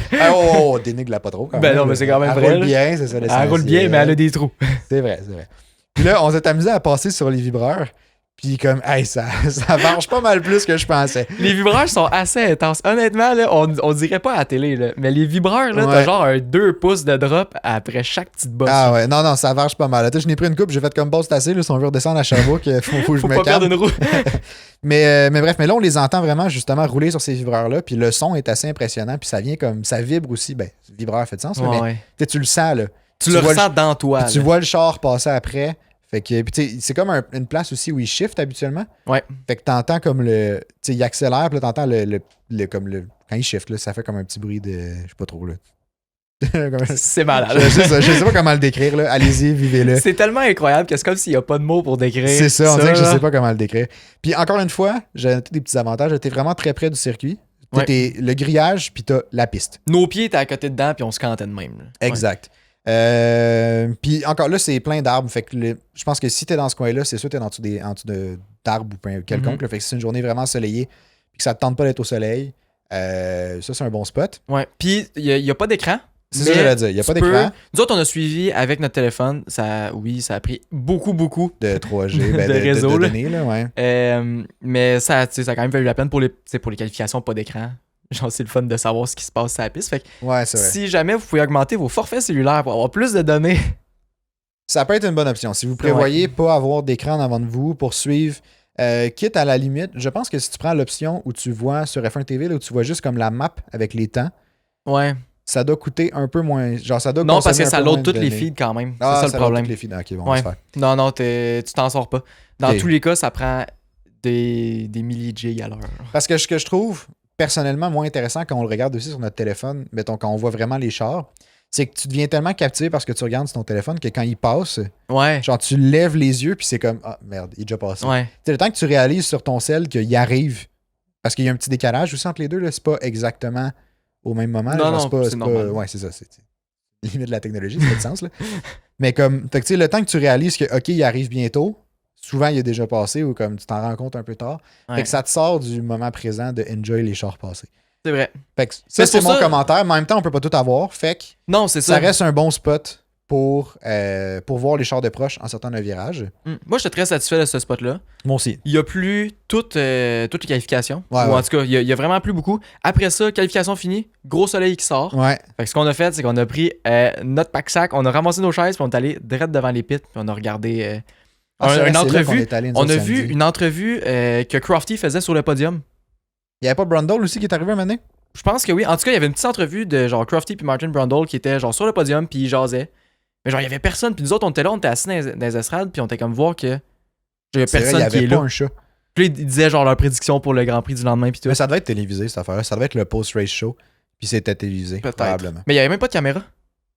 Dénigre-la pas trop. Quand ben même. non, mais c'est quand même elle vrai. Elle roule bien, c'est ça. Elle roule bien, mais elle a des trous. C'est vrai. Puis là, on s'est amusé à passer sur les vibreurs. Puis comme, ça marche pas mal plus que je pensais. Les vibreurs sont assez intenses. Honnêtement, là, on dirait pas à la télé, là, mais les vibreurs, là, t'as genre un 2 pouces de drop après chaque petite bosse. Ah ouais, non, ça marche pas mal. Là, je n'ai pris une coupe, j'ai fait comme boss assez, là, si on veut redescendre à Sherbrooke, faut que je me calme. Faut pas perdre une roue. mais bref, là, on les entend vraiment justement rouler sur ces vibreurs-là, puis le son est assez impressionnant, puis ça vient comme, ça vibre aussi. Ben, le vibreur fait de sens, mais tu le sens, là. Tu le ressens dans toi. Tu vois le char passer après. Fait que, puis c'est comme une place aussi où il shift habituellement. Ouais. Fait que t'entends comme le. Tu sais, il accélère, puis là, t'entends quand il shift, là, ça fait comme un petit bruit de. Je sais pas trop, là. C'est malade. Je sais pas comment le décrire, là. Allez-y, vivez-le. C'est tellement incroyable que c'est comme s'il n'y a pas de mots pour décrire. C'est ça, on dirait que je sais pas comment le décrire. Puis encore une fois, j'ai noté des petits avantages. T'es vraiment très près du circuit. T'es le grillage, puis t'as la piste. Nos pieds étaient à côté dedans, puis on se cantait de même. Là. Exact. Puis encore là, c'est plein d'arbres. Fait que je pense que si t'es dans ce coin-là, c'est sûr que t'es en dessous d'arbres ou quelconque. Là, fait que c'est une journée vraiment ensoleillée puis que ça te tente pas d'être au soleil, ça, c'est un bon spot. Ouais. Puis il n'y a pas d'écran. C'est ça que j'allais dire. Il n'y a pas d'écran. Nous autres, on a suivi avec notre téléphone. Ça a pris beaucoup de 3G, de réseau. De données, là, ouais. Mais ça a quand même valu la peine pour les qualifications, pas d'écran. Genre, c'est le fun de savoir ce qui se passe sur la piste. Fait que ouais, c'est vrai. Si jamais vous pouvez augmenter vos forfaits cellulaires pour avoir plus de données. Ça peut être une bonne option. Si vous prévoyez pas avoir d'écran avant de vous pour suivre, quitte à la limite, je pense que si tu prends l'option où tu vois sur F1 TV, là, où tu vois juste comme la map avec les temps, ouais. Ça doit coûter un peu moins. Genre, ça doit non, parce que ça load toutes les feeds quand même. Ah, c'est ça le problème. Toutes les feeds. Ok, bon, ouais. on va se faire. Non, tu t'en sors pas. Dans tous les cas, ça prend des milliers de gigs à l'heure. Parce que ce que je trouve personnellement moins intéressant quand on le regarde aussi sur notre téléphone, mettons, quand on voit vraiment les chars, c'est que tu deviens tellement captivé parce que tu regardes sur ton téléphone que quand il passe, genre tu lèves les yeux puis c'est comme ah merde, il est déjà passé. Ouais. C'est le temps que tu réalises sur ton cell qu'il arrive. Parce qu'il y a un petit décalage aussi entre les deux, là, c'est pas exactement au même moment. Non, là, non, c'est normal. Ouais, c'est ça. C'est limite de la technologie, ça fait de sens. Là. Mais comme, fait que, le temps que tu réalises que, OK, il arrive bientôt, souvent, il est déjà passé ou comme tu t'en rends compte un peu tard. Ouais. Fait que ça te sort du moment présent de enjoy les chars passés. C'est vrai. Fait que ça, c'est mon commentaire. Mais en même temps, on peut pas tout avoir. Fait que non, c'est ça. Ça reste un bon spot pour voir les chars de proche en sortant d'un virage. Moi, j'étais très satisfait de ce spot-là. Moi aussi. Il n'y a plus toutes les qualifications. Ouais, ou en tout cas, il y a vraiment plus beaucoup. Après ça, qualification finie, gros soleil qui sort. Ouais. Fait que ce qu'on a fait, c'est qu'on a pris notre pack-sac, on a ramassé nos chaises, puis on est allé direct devant les pits, puis on a regardé une entrevue. On a vu une entrevue que Crofty faisait sur le podium. Il n'y avait pas Brundle aussi qui est arrivé un moment donné? Je pense que oui. En tout cas, il y avait une petite entrevue de genre Crofty puis Martin Brundle qui était genre sur le podium, puis ils jasaient. Mais genre, il y avait personne. Puis nous autres, on était là, on était assis dans les estrades, puis on était comme voir que il y a personne vrai, qui est pas là. Un chat. Puis ils disaient genre leur prédiction pour le Grand Prix du lendemain, puis tout. Mais ça devait être télévisé, cette affaire-là. Ça devait être le post-race show, puis c'était télévisé, probablement. Mais il y avait même pas de caméra.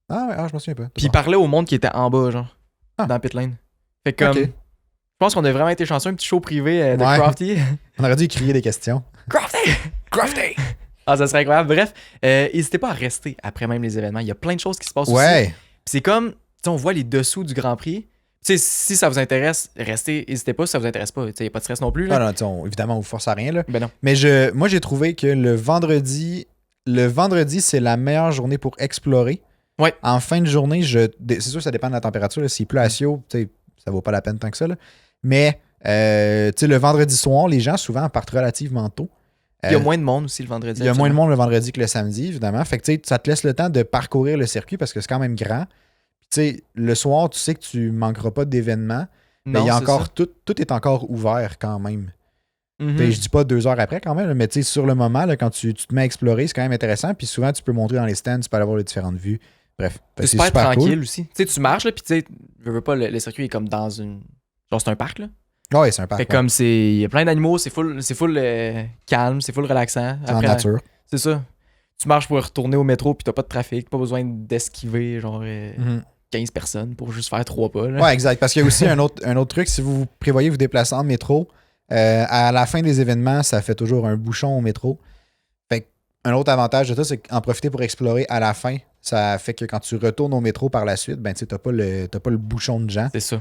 Ah ouais, je m'en souviens pas. Puis il parlait au monde qui était en bas, genre, dans pit lane. Fait que je pense qu'on a vraiment été chanceux, un petit show privé de Crofty. On aurait dû crier des questions. Crofty! Ah, ça serait incroyable. Bref, n'hésitez pas à rester après même les événements. Il y a plein de choses qui se passent aussi. Puis c'est comme, on voit les dessous du Grand Prix. T'sais, si ça vous intéresse, restez. N'hésitez pas si ça vous intéresse pas. Il n'y a pas de stress non plus. Là. Non, évidemment, on vous force à rien. Là. Ben non. Mais moi, j'ai trouvé que le vendredi, c'est la meilleure journée pour explorer. Ouais. En fin de journée, c'est sûr que ça dépend de la température. S'il pleut à Sio, ça vaut pas la peine tant que ça. Là. Mais le vendredi soir, les gens souvent partent relativement tôt. Il y a moins de monde aussi le vendredi. Il y a moins de monde le vendredi que le samedi, évidemment. Fait que ça te laisse le temps de parcourir le circuit parce que c'est quand même grand. Puis le soir, tu sais que tu manqueras pas d'événements. Mais il y a encore tout est encore ouvert quand même. Mm-hmm. Je dis pas 2 heures après quand même, mais sur le moment, là, quand tu te mets à explorer, c'est quand même intéressant. Puis souvent, tu peux montrer dans les stands, tu peux aller voir les différentes vues. Bref, c'est super tranquille cool. Aussi. Tu marches, là, puis tu veux pas, le circuit est comme dans une... Genre, c'est un parc, là. Oui, c'est un parc. Fait comme il y a plein d'animaux, c'est full calme, c'est full relaxant. C'est en nature. C'est ça. Tu marches pour retourner au métro puis t'as pas de trafic, pas besoin d'esquiver genre 15 personnes pour juste faire 3 pas. Là. Ouais, exact. Parce qu'il y a aussi un autre truc, si vous prévoyez vous déplacer en métro, À la fin des événements, ça fait toujours un bouchon au métro. Fait un autre avantage de ça, c'est qu'en profiter pour explorer à la fin. Ça fait que quand tu retournes au métro par la suite, ben tu sais, t'as pas le bouchon de gens. C'est ça.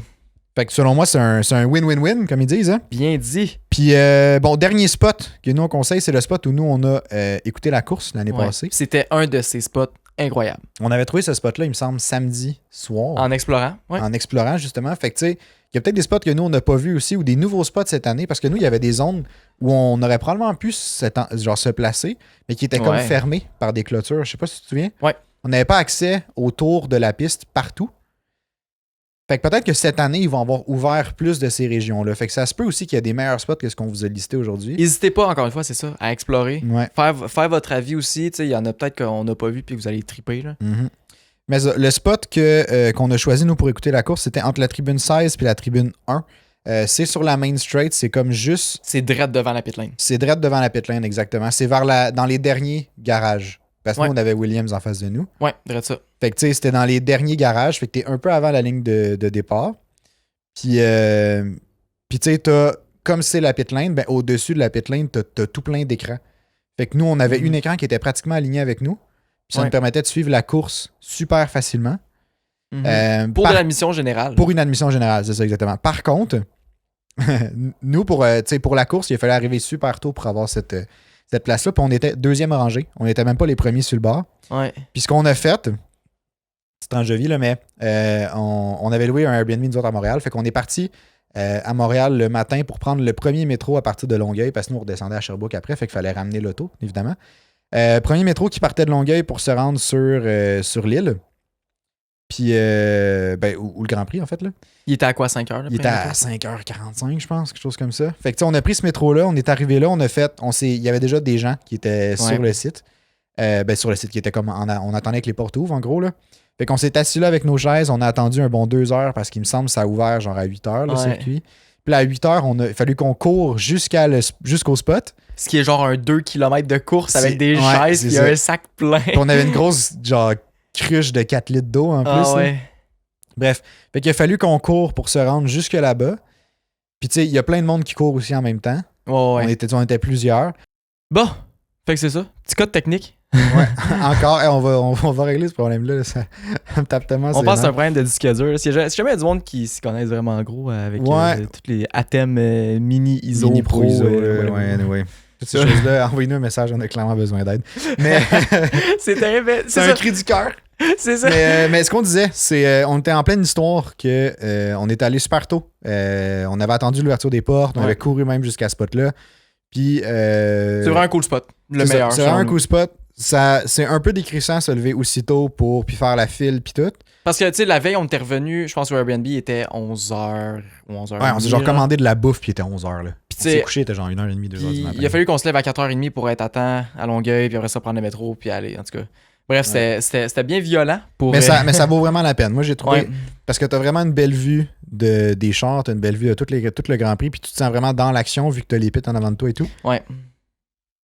Fait que selon moi, c'est un win-win-win, comme ils disent. Hein? Bien dit. Puis, dernier spot que nous on conseille, c'est le spot où nous on a écouté la course l'année passée. C'était un de ces spots incroyables. On avait trouvé ce spot-là, il me semble, samedi soir. En explorant. Ouais. En explorant, justement. Fait que, tu sais, il y a peut-être des spots que nous on n'a pas vus aussi ou des nouveaux spots cette année parce que nous, il y avait des zones où on aurait probablement pu se placer, mais qui étaient comme fermées par des clôtures. Je sais pas si tu te souviens. Ouais. On n'avait pas accès autour de la piste partout. Fait que peut-être que cette année, ils vont avoir ouvert plus de ces régions-là. Fait que ça se peut aussi qu'il y a des meilleurs spots que ce qu'on vous a listé aujourd'hui. N'hésitez pas, encore une fois, c'est ça, à explorer. Ouais. Faire votre avis aussi. Il y en a peut-être qu'on n'a pas vu puis que vous allez triper. Là. Mm-hmm. Mais le spot qu'on a choisi, nous, pour écouter la course, c'était entre la tribune 16 et la tribune 1. C'est sur la Main Straight. C'est comme juste... C'est direct devant la pit lane. C'est direct devant la pit lane, exactement. C'est dans les derniers garages. Parce que nous, on avait Williams en face de nous. Ouais, direct ça. Fait que, tu sais, c'était dans les derniers garages. Fait que t'es un peu avant la ligne de départ. Puis, tu sais, comme c'est la pit lane, ben, au-dessus de la pit lane, t'as tout plein d'écrans. Fait que nous, on avait un écran qui était pratiquement aligné avec nous. Puis ça nous permettait de suivre la course super facilement. Pour de l'admission générale. Pour une admission générale, c'est ça exactement. Par contre, nous, pour la course, il fallait arriver super tôt pour avoir cette place-là. Puis on était deuxième rangée. On n'était même pas les premiers sur le bord. Ouais. Puis ce qu'on a fait, c'est en jevie, là, mais on avait loué un Airbnb, nous autres, à Montréal. Fait qu'on est parti à Montréal le matin pour prendre le premier métro à partir de Longueuil, parce que nous, on redescendait à Sherbrooke après. Fait qu'il fallait ramener l'auto, évidemment. Premier métro qui partait de Longueuil pour se rendre sur l'île. Puis, ou le Grand Prix, en fait. Là. Il était à quoi, 5 heures? Il était à 5h45, je pense, quelque chose comme ça. Fait que, on a pris ce métro-là, on est arrivé là, il y avait déjà des gens qui étaient sur le site. Sur le site qui était comme. On attendait que les portes ouvrent, en gros, là. Fait qu'on s'est assis là avec nos chaises, on a attendu un bon 2 heures parce qu'il me semble que ça a ouvert genre à 8 heures, le circuit. Puis là, à 8 heures, il a fallu qu'on court jusqu'au spot. Ce qui est genre un 2 km de course avec des chaises et un sac plein. Puis on avait une grosse, genre, cruche de 4 litres d'eau en plus. Ouais. Bref, fait qu'il a fallu qu'on court pour se rendre jusque là-bas. Puis tu sais, il y a plein de monde qui court aussi en même temps. Ouais. On était plusieurs. Bon, fait que c'est ça. Petit code technique. Ouais, encore, on va régler ce problème-là. Là, ça me tape tellement. On pense que c'est un problème de disque dur. Si jamais il y a du monde qui s'y connaissent vraiment gros avec tous les Atem mini ISO mini Pro. Ouais. Toutes ces choses-là, envoyez-nous un message, on a clairement besoin d'aide. Mais c'est terrible. C'est un cri du cœur. C'est ça. Mais ce qu'on disait, c'est on était en pleine histoire que on était allé super tôt. On avait attendu l'ouverture des portes, on avait couru même jusqu'à ce spot-là. Puis c'est vraiment un cool spot. Le meilleur. C'est vraiment un cool spot. C'est un peu décrissant se lever aussitôt puis faire la file puis tout. Parce que, tu sais, la veille, on était revenu, je pense que Airbnb était 11h ou 11h. Ouais, on s'est genre commandé de la bouffe puis il était 11h. Là. Puis, on s'est couché, il était genre 1h30, 2h du matin. Il a fallu qu'on se lève à 4h30 pour être à temps à Longueuil, puis après ça, prendre le métro, puis aller, en tout cas. Bref, c'était bien violent. Mais ça vaut vraiment la peine. Moi, j'ai trouvé... Parce que t'as vraiment une belle vue des chars, t'as une belle vue de tout le Grand Prix, puis tu te sens vraiment dans l'action vu que t'as les pits en avant de toi et tout. Ouais.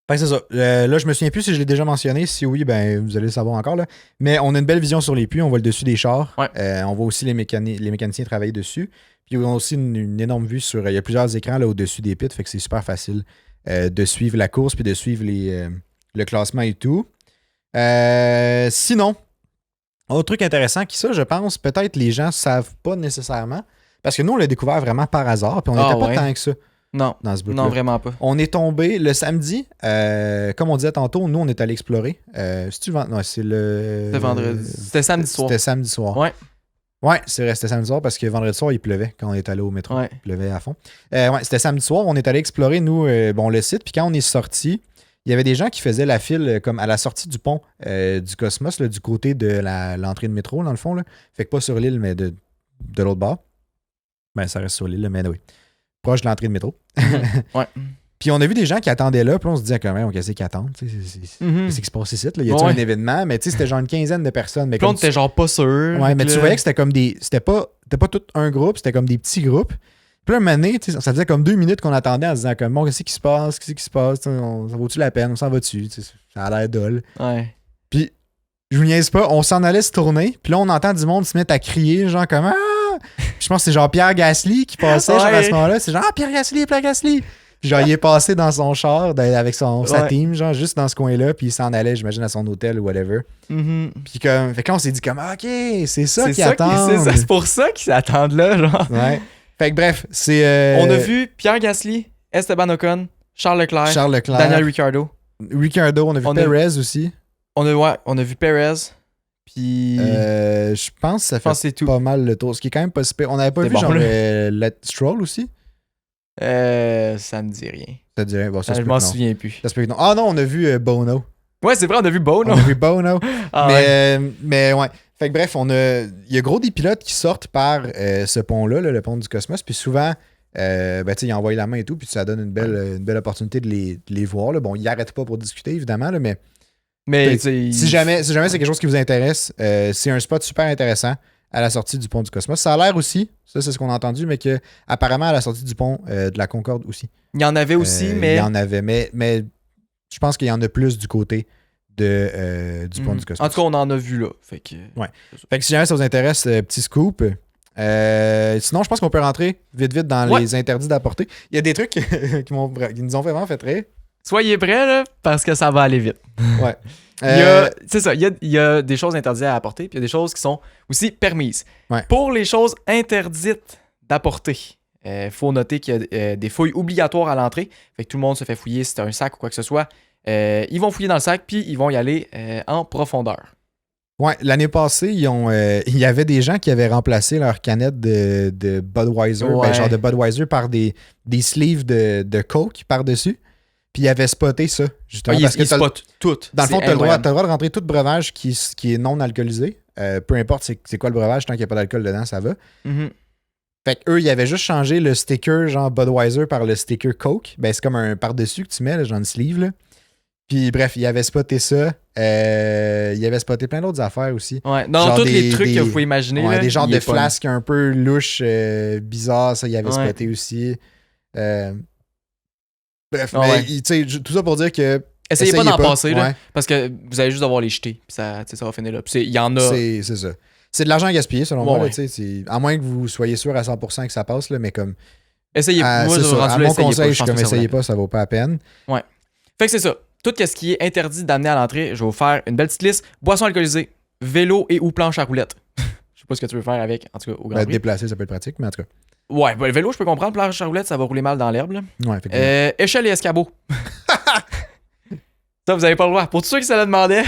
Fait que c'est ça. Là, je me souviens plus si je l'ai déjà mentionné. Si oui, ben vous allez le savoir encore. Là. Mais on a une belle vision sur les puits. On voit le dessus des chars. Ouais. On voit aussi les mécaniciens travailler dessus. Puis on a aussi une énorme vue sur... Il y a plusieurs écrans là, au-dessus des pits. Fait que c'est super facile de suivre la course puis de suivre le classement et tout. Sinon, autre truc intéressant qui ça, je pense, peut-être les gens savent pas nécessairement. Parce que nous, on l'a découvert vraiment par hasard. Puis on n'était pas tant que ça. Non, dans ce bout-là. Non, vraiment pas. On est tombé le samedi, comme on disait tantôt, nous on est allé explorer. C'est-tu vendredi? Non, c'est le... C'était vendredi. C'était samedi soir. C'était samedi soir. Ouais, c'est vrai, c'était samedi soir parce que vendredi soir, il pleuvait quand on est allé au métro. Ouais. Il pleuvait à fond. C'était samedi soir, on est allé explorer, nous, le site. Puis quand on est sorti, il y avait des gens qui faisaient la file comme à la sortie du pont du Cosmos, là, du côté de l'entrée de métro, dans le fond. Là. Fait que pas sur l'île, mais de l'autre bord. Ben, ça reste sur l'île, mais oui. Proche de l'entrée de métro. Ouais. Puis on a vu des gens qui attendaient là, puis on se disait quand même, qu'est-ce qu'ils attendent? Qu'est-ce qui se passe ici? Il y a un événement, mais c'était genre une quinzaine de personnes. Mais puis on était genre pas sûr. Ouais, mais tu voyais que c'était comme des. C'était pas tout un groupe, c'était comme des petits groupes. Puis là, un moment donné, ça faisait comme 2 minutes qu'on attendait en se disant comme bon, qu'est-ce qui se passe? Ça vaut-tu la peine? On s'en va dessus? Ça a l'air dole. Ouais. Puis je vous niaise pas, on s'en allait se tourner, puis là on entend du monde se mettre à crier, genre comme ah! je pense que c'est genre Pierre Gasly qui passait genre, à Ouais. ce moment-là. C'est genre, Pierre Gasly. Puis genre, il est passé dans son char avec sa Ouais. team, genre, juste dans ce coin-là, puis il s'en allait, j'imagine, à son hôtel ou whatever. Mhm. Puis comme, fait que là, on s'est dit comme, OK, c'est ça C'est qui ça attend. c'est ça, c'est pour ça qu'ils s'attendent là, genre. Ouais. Fait que bref, c'est... On a vu Pierre Gasly, Esteban Ocon, Charles Leclerc, Charles Leclerc, Daniel Ricciardo. Ricciardo, on a vu Perez aussi. On a vu Perez. Puis. Je pense que ça je pense que fait c'est tout. pas mal le tour. Ce qui est quand même pas super. On n'avait pas C'est vu bon, genre là. Stroll aussi? Ça me dit rien. Ça dirait, bon, ça se Je peut m'en que non. souviens plus. Ça se peut que non. Ah non, on a vu Bono. Ouais, c'est vrai, on a vu Bono. On a vu Bono. Ah, ouais. mais ouais. Fait que bref, il y a gros des pilotes qui sortent par ce pont-là, le pont du Cosmos. Puis souvent, ils envoient la main et tout. Puis ça donne une belle opportunité de les voir. Là. Bon, ils n'arrêtent pas pour discuter, évidemment. Là, mais si jamais c'est quelque chose qui vous intéresse, c'est un spot super intéressant à la sortie du pont du Cosmos. Ça a l'air aussi, ça c'est ce qu'on a entendu, mais que apparemment à la sortie du pont de la Concorde aussi. Il y en avait aussi, mais. Il y en avait, mais je pense qu'il y en a plus du côté du pont du Cosmos. En tout cas, on en a vu là. Fait que, ouais. Fait que si jamais ça vous intéresse, petit scoop. Sinon, je pense qu'on peut rentrer vite dans les interdits d'apporter. Il y a des trucs qui nous ont vraiment fait rire. Soyez prêts, là, parce que ça va aller vite. Ouais. C'est ça, il y a des choses interdites à apporter, puis il y a des choses qui sont aussi permises. Ouais. Pour les choses interdites d'apporter, faut noter qu'il y a des fouilles obligatoires à l'entrée. Fait que tout le monde se fait fouiller si c'est un sac ou quoi que ce soit. Ils vont fouiller dans le sac, puis ils vont y aller en profondeur. Ouais, l'année passée, il y avait des gens qui avaient remplacé leur canette de Budweiser, genre de Budweiser par des sleeves de Coke par-dessus. Puis ils avaient spoté ça, justement. Parce que ils spotent tout. Dans le fond, tu as le droit de rentrer tout breuvage qui est non alcoolisé. Peu importe c'est quoi le breuvage, tant qu'il n'y a pas d'alcool dedans, ça va. Mm-hmm. Fait qu'eux, ils avaient juste changé le sticker genre Budweiser par le sticker Coke. Ben, c'est comme un par-dessus que tu mets, là, genre une sleeve, là. Puis bref, il avait spoté ça. Il avait spoté plein d'autres affaires aussi. Ouais, dans genre tous les trucs que vous pouvez imaginer. Ouais, là, des genres de flasques un peu louches, bizarres, ça, il avait spoté aussi. Bref, mais tu sais, tout ça pour dire que. Essayez pas d'en passer, là, parce que vous allez juste devoir les jeter. Puis ça va finir là. Puis il y en a. C'est ça. C'est de l'argent à gaspiller, selon moi. Là, à moins que vous soyez sûr à 100% que ça passe, là, mais comme. Essayez pas. Moi, à mon conseil, je suis comme essayez pas, ça vaut pas la peine. Ouais. Fait que c'est ça. Tout ce qui est interdit d'amener à l'entrée, je vais vous faire une belle petite liste. Boissons alcoolisées, vélo et ou planche à roulettes. Je sais pas ce que tu veux faire avec, en tout cas, au Grand Prix. Déplacer, ça peut être pratique, mais en tout cas. Ouais, le vélo, je peux comprendre. Planche à roulettes, ça va rouler mal dans l'herbe. Ouais, échelle et escabeau. Ça, vous avez pas le droit. Pour tous ceux qui se le demandaient,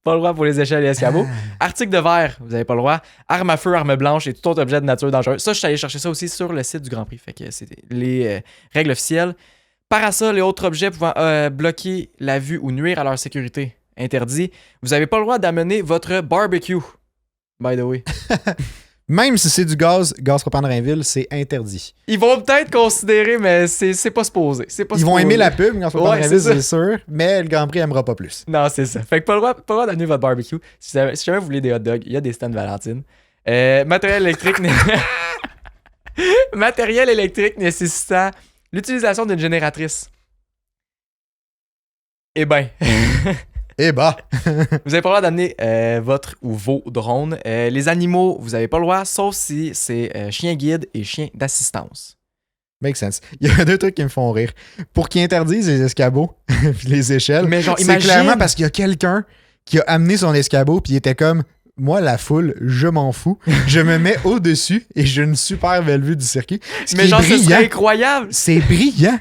pas le droit pour les échelles et escabeaux. Article de verre, vous avez pas le droit. Arme à feu, arme blanche et tout autre objet de nature dangereuse. Ça, je suis allé chercher ça aussi sur le site du Grand Prix. Fait que c'est les règles officielles. Parasol et autres objets pouvant bloquer la vue ou nuire à leur sécurité. Interdit. Vous n'avez pas le droit d'amener votre barbecue. By the way. Même si c'est du gaz propane Rainville, c'est interdit. Ils vont peut-être considérer, mais c'est pas supposé. Ils vont aimer la pub, gaz propane Rainville, c'est sûr, mais le Grand Prix n'aimera pas plus. Non, c'est ça. Fait que pas le droit d'amener votre barbecue. Si jamais vous voulez des hot dogs, il y a des stands Valentine. Matériel électrique. Matériel électrique nécessitant l'utilisation d'une génératrice. Eh ben. Eh bah. Vous avez pas le droit d'amener votre ou vos drones. Les animaux, vous avez pas le droit, sauf si c'est chien guide et chien d'assistance. Make sense. Il y a deux trucs qui me font rire. Pour qu'ils interdisent les escabeaux puis les échelles, mais genre, c'est clairement parce qu'il y a quelqu'un qui a amené son escabeau puis il était comme moi, la foule, je m'en fous. Je me mets au-dessus et j'ai une super belle vue du circuit. Mais genre, ce serait incroyable. C'est brillant.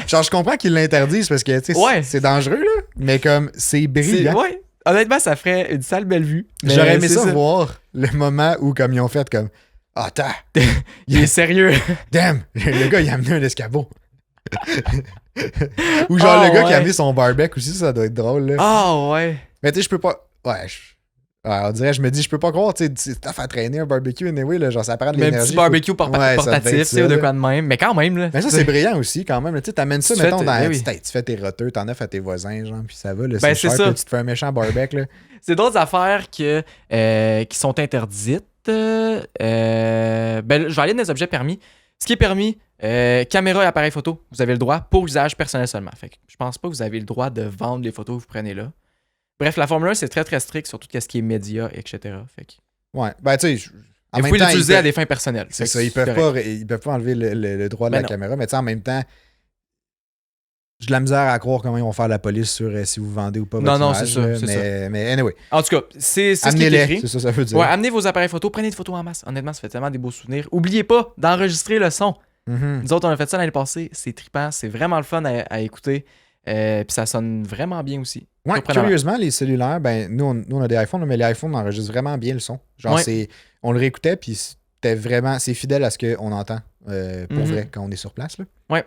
Genre, je comprends qu'ils l'interdisent parce que, tu sais, c'est dangereux, là. Mais comme, c'est brillant. Ouais. Honnêtement, ça ferait une sale belle vue. J'aurais aimé ça voir le moment où, comme, ils ont fait comme, attends. Il est sérieux. Damn, le gars, il a amené un escabeau. Ou genre, le gars qui a amené son barbecue aussi, ça doit être drôle, là. Ah, ouais. Mais tu sais, je peux pas. Ouais, on dirait, je me dis, je peux pas croire, tu sais, t'as fait traîner un barbecue, anyway, là, genre, ça prend de l'énergie. Mais un petit barbecue portatif, c'est ou de quoi de même. Mais quand même, là. Mais ça, c'est brillant aussi, quand même. Tu sais, t'amènes ça, mettons, tu fais tes roteux, t'en as fait tes voisins, genre, puis ça va, là, c'est cher, là, tu te fais un méchant barbecue, là. C'est d'autres affaires qui sont interdites. Ben, je vais aller dans les objets permis. Ce qui est permis, caméra et appareil photo, vous avez le droit pour usage personnel seulement. Fait que je pense pas que vous avez le droit de vendre les photos que vous prenez là. Bref, la Formule 1, c'est très très strict sur tout ce qui est médias, etc. Fait que... Ouais, ben tu sais, En Vous même pouvez temps, l'utiliser à des fins personnelles. C'est Fait ça, que ils peuvent correct. pas enlever le droit de Ben la non. caméra, mais tu sais, en même temps, j'ai de la misère à croire comment ils vont faire la police sur si vous vendez ou pas votre Non, image. c'est ça, là, c'est mais anyway, En tout cas, c'est ce qui est amenez-les, écrit. c'est ça veut dire. Ouais, amenez vos appareils photo, prenez des photos en masse. Honnêtement, ça fait tellement des beaux souvenirs. Oubliez pas d'enregistrer le son. Mhm. Nous autres, on a fait ça l'année passée. C'est trippant, c'est vraiment le fun à écouter. Puis ça sonne vraiment bien aussi. Ouais, Surprenamment. curieusement, les cellulaires, ben nous on a des iPhones, mais les iPhones enregistrent vraiment bien le son. Genre, Ouais. on le réécoutait, puis c'est fidèle à ce qu'on entend pour Mhm. vrai quand on est sur place. Là.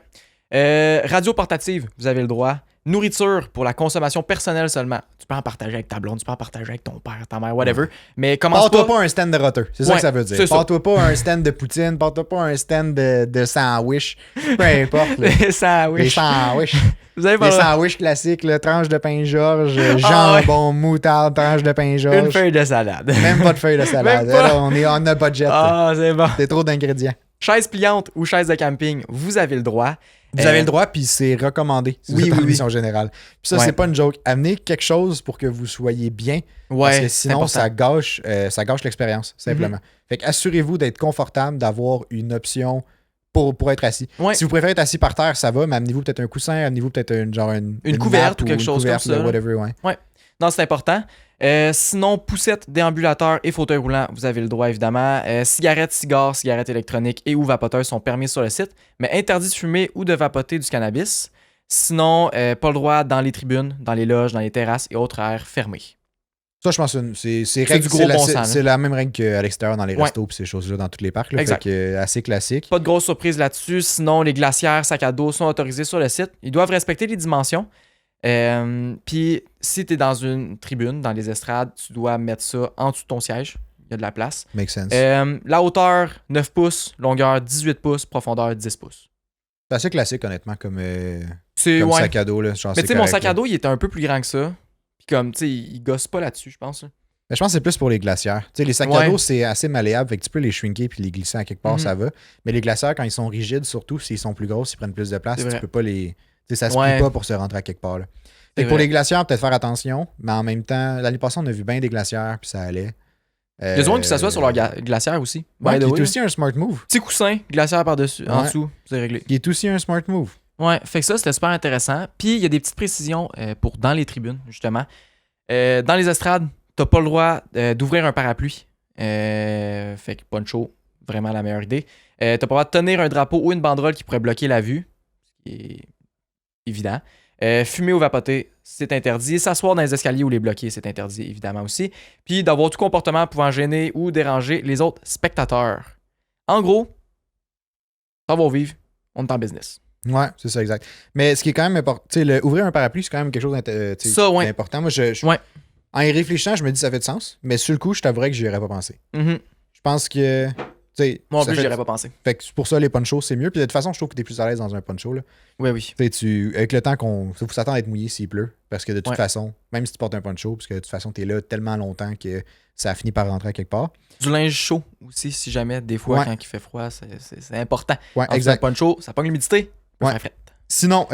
Radio portative, vous avez le droit. Nourriture pour la consommation personnelle seulement. Tu peux en partager avec ta blonde, tu peux en partager avec ton père, ta mère, whatever. Mais commence Pars-toi pas... pas un stand de rotter, c'est ça Ouais, que ça veut dire. c'est ça. Pars-toi pas un stand de poutine, pars-toi pas un stand de sandwich, peu importe. Là. Les sandwichs. Les sandwichs. Vous avez Les pas le droit. sandwichs classiques, là, tranche de pain Georges, Ah jambon, moutarde, tranche de pain Georges. Une feuille de salade. Même pas de feuille de salade. Même pas. Là, on a budget. Ah, c'est bon. C'est trop d'ingrédients. Chaise pliante ou chaise de camping, vous avez le droit. Vous avez le droit, puis c'est recommandé. Si vous êtes en mission générale. Puis ça, Ouais. c'est pas une joke. Amenez quelque chose pour que vous soyez bien. Ouais, parce que c'est sinon, important. ça gâche l'expérience, simplement. Fait que assurez-vous d'être confortable, d'avoir une option pour être assis. Ouais. Si vous préférez être assis par terre, ça va, mais amenez-vous peut-être un coussin, amenez-vous peut-être une couverte nappe ou quelque une chose couverte, comme ça, là. whatever, ouais. Non, c'est important. Sinon, poussette, déambulateur et fauteuil roulant, vous avez le droit évidemment. Cigarettes, cigarettes électroniques et ou vapoteurs sont permis sur le site, mais interdit de fumer ou de vapoter du cannabis. Sinon, pas le droit dans les tribunes, dans les loges, dans les terrasses et autres aires fermées. Ça, je pense que c'est du gros bon sens, c'est la même règle qu'à l'extérieur dans les Ouais. restos et ces choses-là dans tous les parcs. Là. Exact. Fait que, assez classique. Pas de grosse surprise là-dessus. Sinon, les glacières, sacs à dos sont autorisés sur le site. Ils doivent respecter les dimensions. Puis, si tu es dans une tribune, dans les estrades, tu dois mettre ça en dessous de ton siège. Il y a de la place. Make sense. La hauteur, 9 pouces. Longueur, 18 pouces. Profondeur, 10 pouces. C'est assez classique, honnêtement, comme C'est comme ouais. sac à dos. Là. Genre, Mais c'est tu sais, mon correct, sac là. à dos, il était un peu plus grand que ça. Puis comme, tu sais, il gosse pas là-dessus, je pense. Mais je pense que c'est plus pour les glacières. Tu sais, les sacs Ouais. à dos, c'est assez malléable. Fait que tu peux les shrinker puis les glisser à quelque part, Mhm. ça va. Mais les glacières, quand ils sont rigides, surtout s'ils sont plus grosses, ils prennent plus de place. C'est Tu vrai. peux pas les. Tu sais, ça se Ouais. plie pas pour se rentrer à quelque part. Là. Fait C'est que pour vrai. les glacières, peut-être faire attention. Mais en même temps, l'année passée, on a vu bien des glacières puis ça allait. Il y a du monde qui s'assoit sur leur glacière aussi. Ouais, By the qui way. est aussi un smart move. Petit coussin, glacière par-dessus, en Ouais. dessous, c'est réglé. Qui est aussi un smart move. Ouais, fait que ça, c'était super intéressant. Puis, il y a des petites précisions pour dans les tribunes, justement. Dans les estrades, t'as pas le droit d'ouvrir un parapluie. Fait que poncho, vraiment la meilleure idée. T'as pas le droit de tenir un drapeau ou une banderole qui pourrait bloquer la vue, ce qui est évident. Fumer ou vapoter, c'est interdit. S'asseoir dans les escaliers ou les bloquer, c'est interdit, évidemment aussi. Puis, d'avoir tout comportement pouvant gêner ou déranger les autres spectateurs. En gros, ça va vivre, on est en business. Ouais, c'est ça, exact. Mais ce qui est quand même important, tu sais, ouvrir un parapluie, c'est quand même quelque chose Ça, ouais. d'important. Moi, Ouais. En y réfléchissant, je me dis ça fait de sens. Mais sur le coup, je t'avouerais que j'y aurais pas pensé. Mhm. Je pense que. Tu sais, Moi, en ça plus, fait- j'y aurais pas pensé. Fait que pour ça, les ponchos, c'est mieux. Puis de toute façon, je trouve que t'es plus à l'aise dans un poncho. Là. Oui, oui. Tu sais, avec le temps qu'on. Faut s'attendre à être mouillé s'il pleut. Parce que de toute Ouais. façon, même si tu portes un poncho, parce que de toute façon, t'es là tellement longtemps que ça a fini par rentrer à quelque part. Du linge chaud aussi, si jamais, des fois, Ouais. quand il fait froid, c'est important. Ouais, En exact. un poncho, ça pogne l'humidité, ça Ouais. fait fret. Sinon,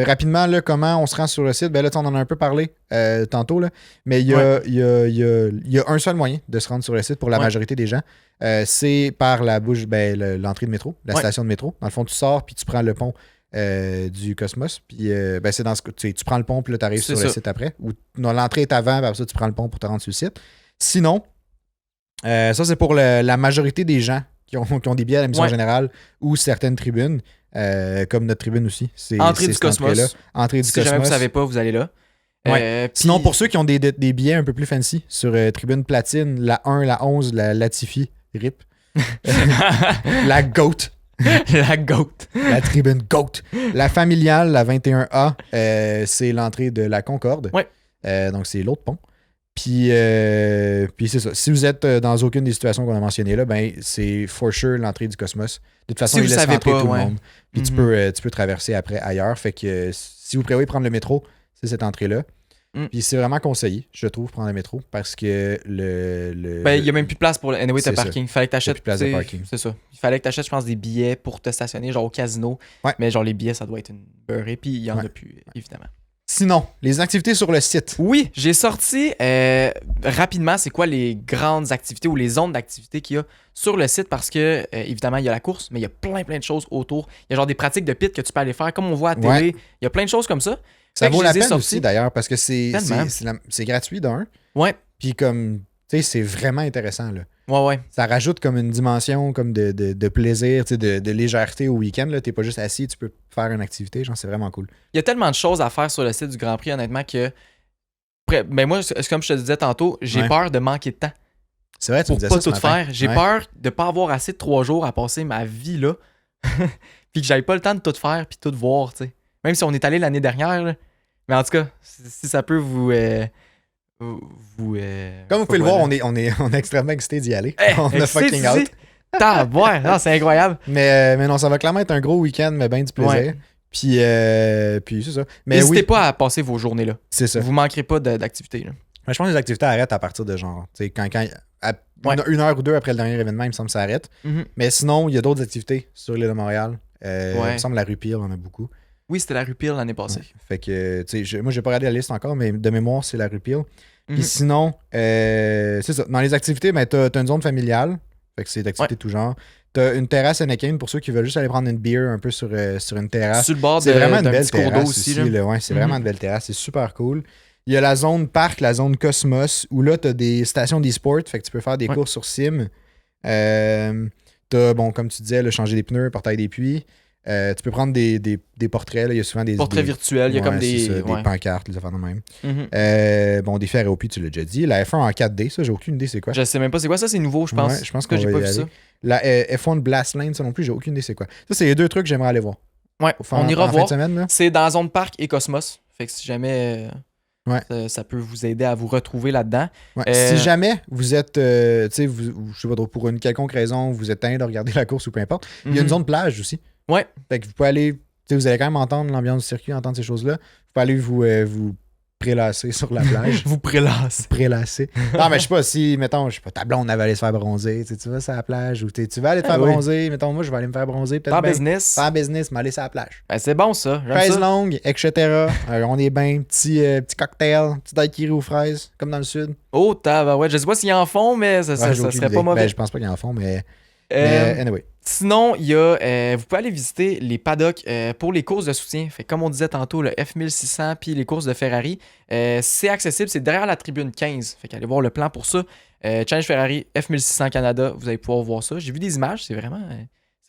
rapidement, là, comment on se rend sur le site? Ben là, on en a un peu parlé tantôt, là, mais il y a un seul moyen de se rendre sur le site pour la Ouais. majorité des gens. C'est par l'entrée de métro, la Ouais. station de métro. Dans le fond, tu sors puis tu prends le pont du Cosmos. Puis c'est dans ce tu prends le pont puis là, tu arrives C'est sur le ça. site après. Ou non, l'entrée est avant, puis après ça, tu prends le pont pour te rendre sur le site. Sinon, ça, c'est pour la majorité des gens qui ont des billets à la mission Ouais. générale ou certaines tribunes. Comme notre tribune aussi. Entrée c'est du cette entrée-là. Cosmos. Entrée du Si Cosmos. jamais vous savez pas, vous allez là. Ouais. Puis- Sinon, pour ceux qui ont des billets un peu plus fancy, sur tribune platine, la 1, la 11, la Latifi, RIP. La GOAT. la goat. La tribune GOAT. La familiale, la 21A, c'est l'entrée de la Concorde. Ouais. Donc, c'est l'autre pont. Puis c'est ça. Si vous êtes dans aucune des situations qu'on a mentionnées là, ben c'est for sure l'entrée du Cosmos. De toute façon, Si il vous laisse savez rentrer pas, tout ouais. le monde. Puis Mhm. tu peux traverser après ailleurs. Fait que si vous prévoyez prendre le métro, c'est cette entrée-là. Mm. Puis c'est vraiment conseillé, je trouve, prendre le métro parce que Ben, il y a même plus de place pour le anyway, C'est t'as parking. Fallait que t'achètes. plus de place de t'sais, parking. C'est ça. Il fallait que t'achètes, je pense, des billets pour te stationner, genre au casino. Ouais. Mais genre, les billets, ça doit être une beurrée. Puis il y en Ouais. a plus, évidemment. Sinon, les activités sur le site. Oui, j'ai sorti rapidement c'est quoi les grandes activités ou les zones d'activité qu'il y a sur le site parce que, évidemment, il y a la course, mais il y a plein de choses autour. Il y a genre des pratiques de pit que tu peux aller faire, comme on voit à télé. Il y a plein de choses comme ça. Ça vaut je la les ai peine sortis. aussi, d'ailleurs, parce que c'est Tellement. gratuit d'un. Ouais, Puis comme, tu sais, c'est vraiment intéressant, là. ouais. Ça rajoute comme une dimension comme de plaisir, tu sais, de légèreté au week-end. T'es pas juste assis, tu peux faire une activité. Genre, c'est vraiment cool. Il y a tellement de choses à faire sur le site du Grand Prix, honnêtement, que. Ben moi, c'est comme je te disais tantôt, j'ai peur de manquer de temps C'est vrai, tu me pour disais pas ça ce tout matin. faire. J'ai peur de pas avoir assez de 3 jours à passer ma vie là. Puis que j'avais pas le temps de tout faire puis tout voir, tu sais. Même si on est allé l'année dernière, là. Mais en tout cas, si ça peut vous. Comme vous pouvez le voir, on est extrêmement excités d'y aller. On a fucking out. Ouais, non, c'est incroyable. Mais non, ça va clairement être un gros week-end, mais bien du plaisir. Ouais. Puis c'est ça. Mais n'hésitez oui, pas à passer vos journées là. c'est ça. Vous manquerez pas d'activités. Là. Mais je pense que les activités arrêtent à partir de genre, tu sais, une heure ou deux après le dernier événement, il me semble que ça arrête. Mm-hmm. Mais sinon, il y a d'autres activités sur l'île de Montréal. Il Ouais. me semble la rue Peel, on a beaucoup. Oui, c'était la rue Peel l'année passée. Ouais. Fait que, tu sais, moi, j'ai pas regardé la liste encore, mais de mémoire, c'est la rue Peel. Puis Mhm. sinon, c'est ça. Dans les activités, ben, t'as une zone familiale. Fait que c'est d'activités de tout genre. T'as une terrasse Heineken pour ceux qui veulent juste aller prendre une bière un peu sur une terrasse. Sur le bord C'est vraiment une d'un belle petit cours d'eau terrasse aussi. aussi. Là. Là. Ouais, c'est vraiment une belle terrasse. C'est super cool. Il y a la zone parc, la zone Cosmos, où là, t'as des stations d'e-sport. Fait que tu peux faire des courses sur sim. T'as, bon, comme tu disais, changer des pneus, portail des puits. Tu peux prendre des portraits. Là. Il y a souvent des Portraits virtuels. Il y a comme des. des pancartes, des affaires de même. Mhm. Bon, des fers au puits, tu l'as déjà dit. La F1 en 4D, ça, j'ai aucune idée c'est quoi. Je sais même pas c'est quoi ça, c'est nouveau, je pense. Ouais, je pense que j'ai pas vu ça. La F1 Blast Lane, ça non plus, j'ai aucune idée c'est quoi. Ça, c'est les deux trucs que j'aimerais aller voir. Ouais, on ira en fin voir. de semaine, là. C'est dans la zone parc et Cosmos. Fait que si jamais ça peut vous aider à vous retrouver là-dedans. Ouais. Si jamais vous êtes, tu sais, je sais pas trop, pour une quelconque raison, vous êtes tanné de regarder la course ou peu importe, il y a une zone plage aussi. Ouais. Fait que vous pouvez aller, tu sais, vous allez quand même entendre l'ambiance du circuit, entendre ces choses-là. Vous pouvez aller vous prélasser sur la plage. Vous prélasser. Prélasser. Non, mais je sais pas, si, mettons, je sais pas, ta blonde avait aller se faire bronzer, tu vas sur la plage ou tu vas aller te faire bronzer, mettons, moi, je vais aller me faire bronzer. Peut-être Pas en business. Pas en business, mais aller sur la plage. Ben, c'est bon ça. Fraises longues, etc. On est bien, petit cocktail, petit daiquiri aux fraises, comme dans le sud. Oh, ouais, je sais pas s'ils en font, mais ça serait pas mauvais. Ben, je pense pas qu'ils en font, mais anyway. Sinon, il y a, vous pouvez aller visiter les paddocks pour les courses de soutien. Fait, comme on disait tantôt, le F1600 puis les courses de Ferrari, c'est accessible, c'est derrière la tribune 15. Fait qu'allez voir le plan pour ça. Challenge Ferrari F1600 Canada, vous allez pouvoir voir ça. J'ai vu des images, c'est vraiment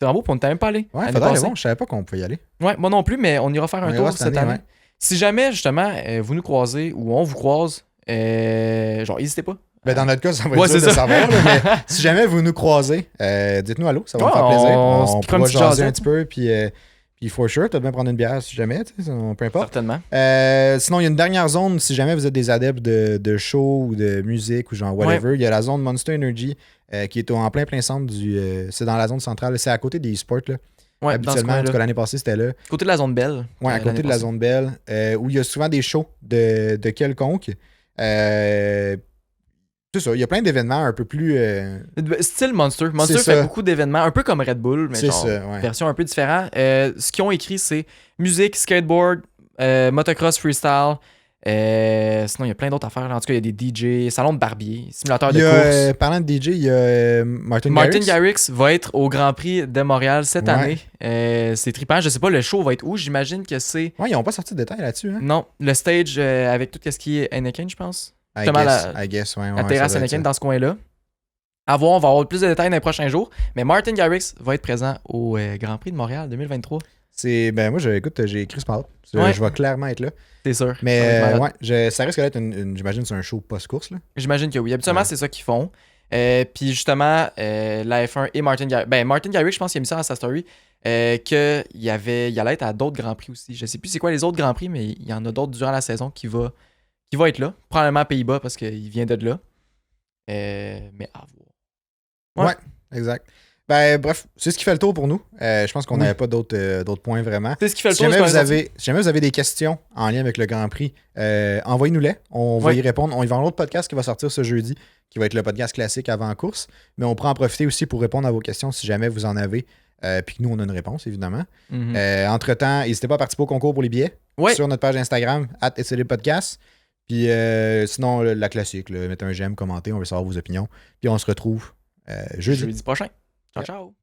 beau, puis on n'était même pas allé. Ouais, faudrait aller voir, je savais pas qu'on pouvait y aller. Ouais, moi non plus, mais on ira faire un tour cette année. Ouais. Si jamais, justement, vous nous croisez ou on vous croise, genre, n'hésitez pas. Ben dans notre cas, ça va être dur de savoir. Là, mais si jamais vous nous croisez, dites-nous allô, ça va me faire plaisir. On pourra jaser un petit peu, puis for sure, tu vas bien prendre une bière si jamais, peu importe. Certainement. Sinon, il y a une dernière zone, si jamais vous êtes des adeptes de show ou de musique ou genre whatever, il y a la zone Monster Energy qui est en plein centre c'est dans la zone centrale, c'est à côté des e-sports là. Ouais, habituellement, en tout cas l'année passée, c'était là. Côté de la zone Belle. Ouais, à côté de la zone Belle, où il y a souvent des shows de quelconque. C'est ça, il y a plein d'événements un peu plus... Style Monster. Monster fait beaucoup d'événements, un peu comme Red Bull, mais genre version un peu différente. Ce qu'ils ont écrit, c'est musique, skateboard, motocross, freestyle. Sinon, il y a plein d'autres affaires. En tout cas, il y a des DJ, salon de barbier, simulateur de course. Parlant de DJ, il y a Martin Garrix va être au Grand Prix de Montréal cette année. C'est trippant. Je sais pas, le show va être où. J'imagine que c'est... Ouais, ils n'ont pas sorti de détails là-dessus. Hein? Non, le stage avec tout ce qui est Heineken, je pense. I guess, la terrasse Heineken dans ce coin-là. À voir, on va avoir plus de détails dans les prochains jours. Mais Martin Garrix va être présent au Grand Prix de Montréal 2023. Ben moi, écoute, j'ai écrit ce matin. Je vais clairement être là. C'est sûr. Mais ça risque d'être j'imagine c'est un show post-course. Là. J'imagine que oui. Habituellement, c'est ça qu'ils font. Puis justement, la F1 et Martin Garrix. Ben, Martin Garrix, je pense qu'il a mis ça dans sa story. Il allait être à d'autres Grands Prix aussi. Je sais plus c'est quoi les autres Grands Prix, mais il y en a d'autres durant la saison qui va être là. Probablement à Pays-Bas parce qu'il vient de là. Mais à voir. Ouais, exact. Ben bref, c'est ce qui fait le tour pour nous. Je pense qu'on n'avait pas d'autres points vraiment. C'est ce qui fait le tour. Si jamais vous avez des questions en lien avec le Grand Prix, envoyez-nous-les. On va y répondre. On y va avoir un autre podcast qui va sortir ce jeudi, qui va être le podcast classique avant course. Mais on pourra en profiter aussi pour répondre à vos questions si jamais vous en avez. Puis que nous, on a une réponse, évidemment. Entre-temps, n'hésitez pas à participer au concours pour les billets. sur notre page Instagram, @SLPodcast. Puis sinon, la classique, là, mettez un j'aime, commentez, on veut savoir vos opinions. Puis on se retrouve jeudi. Jeudi prochain. Ciao, ciao.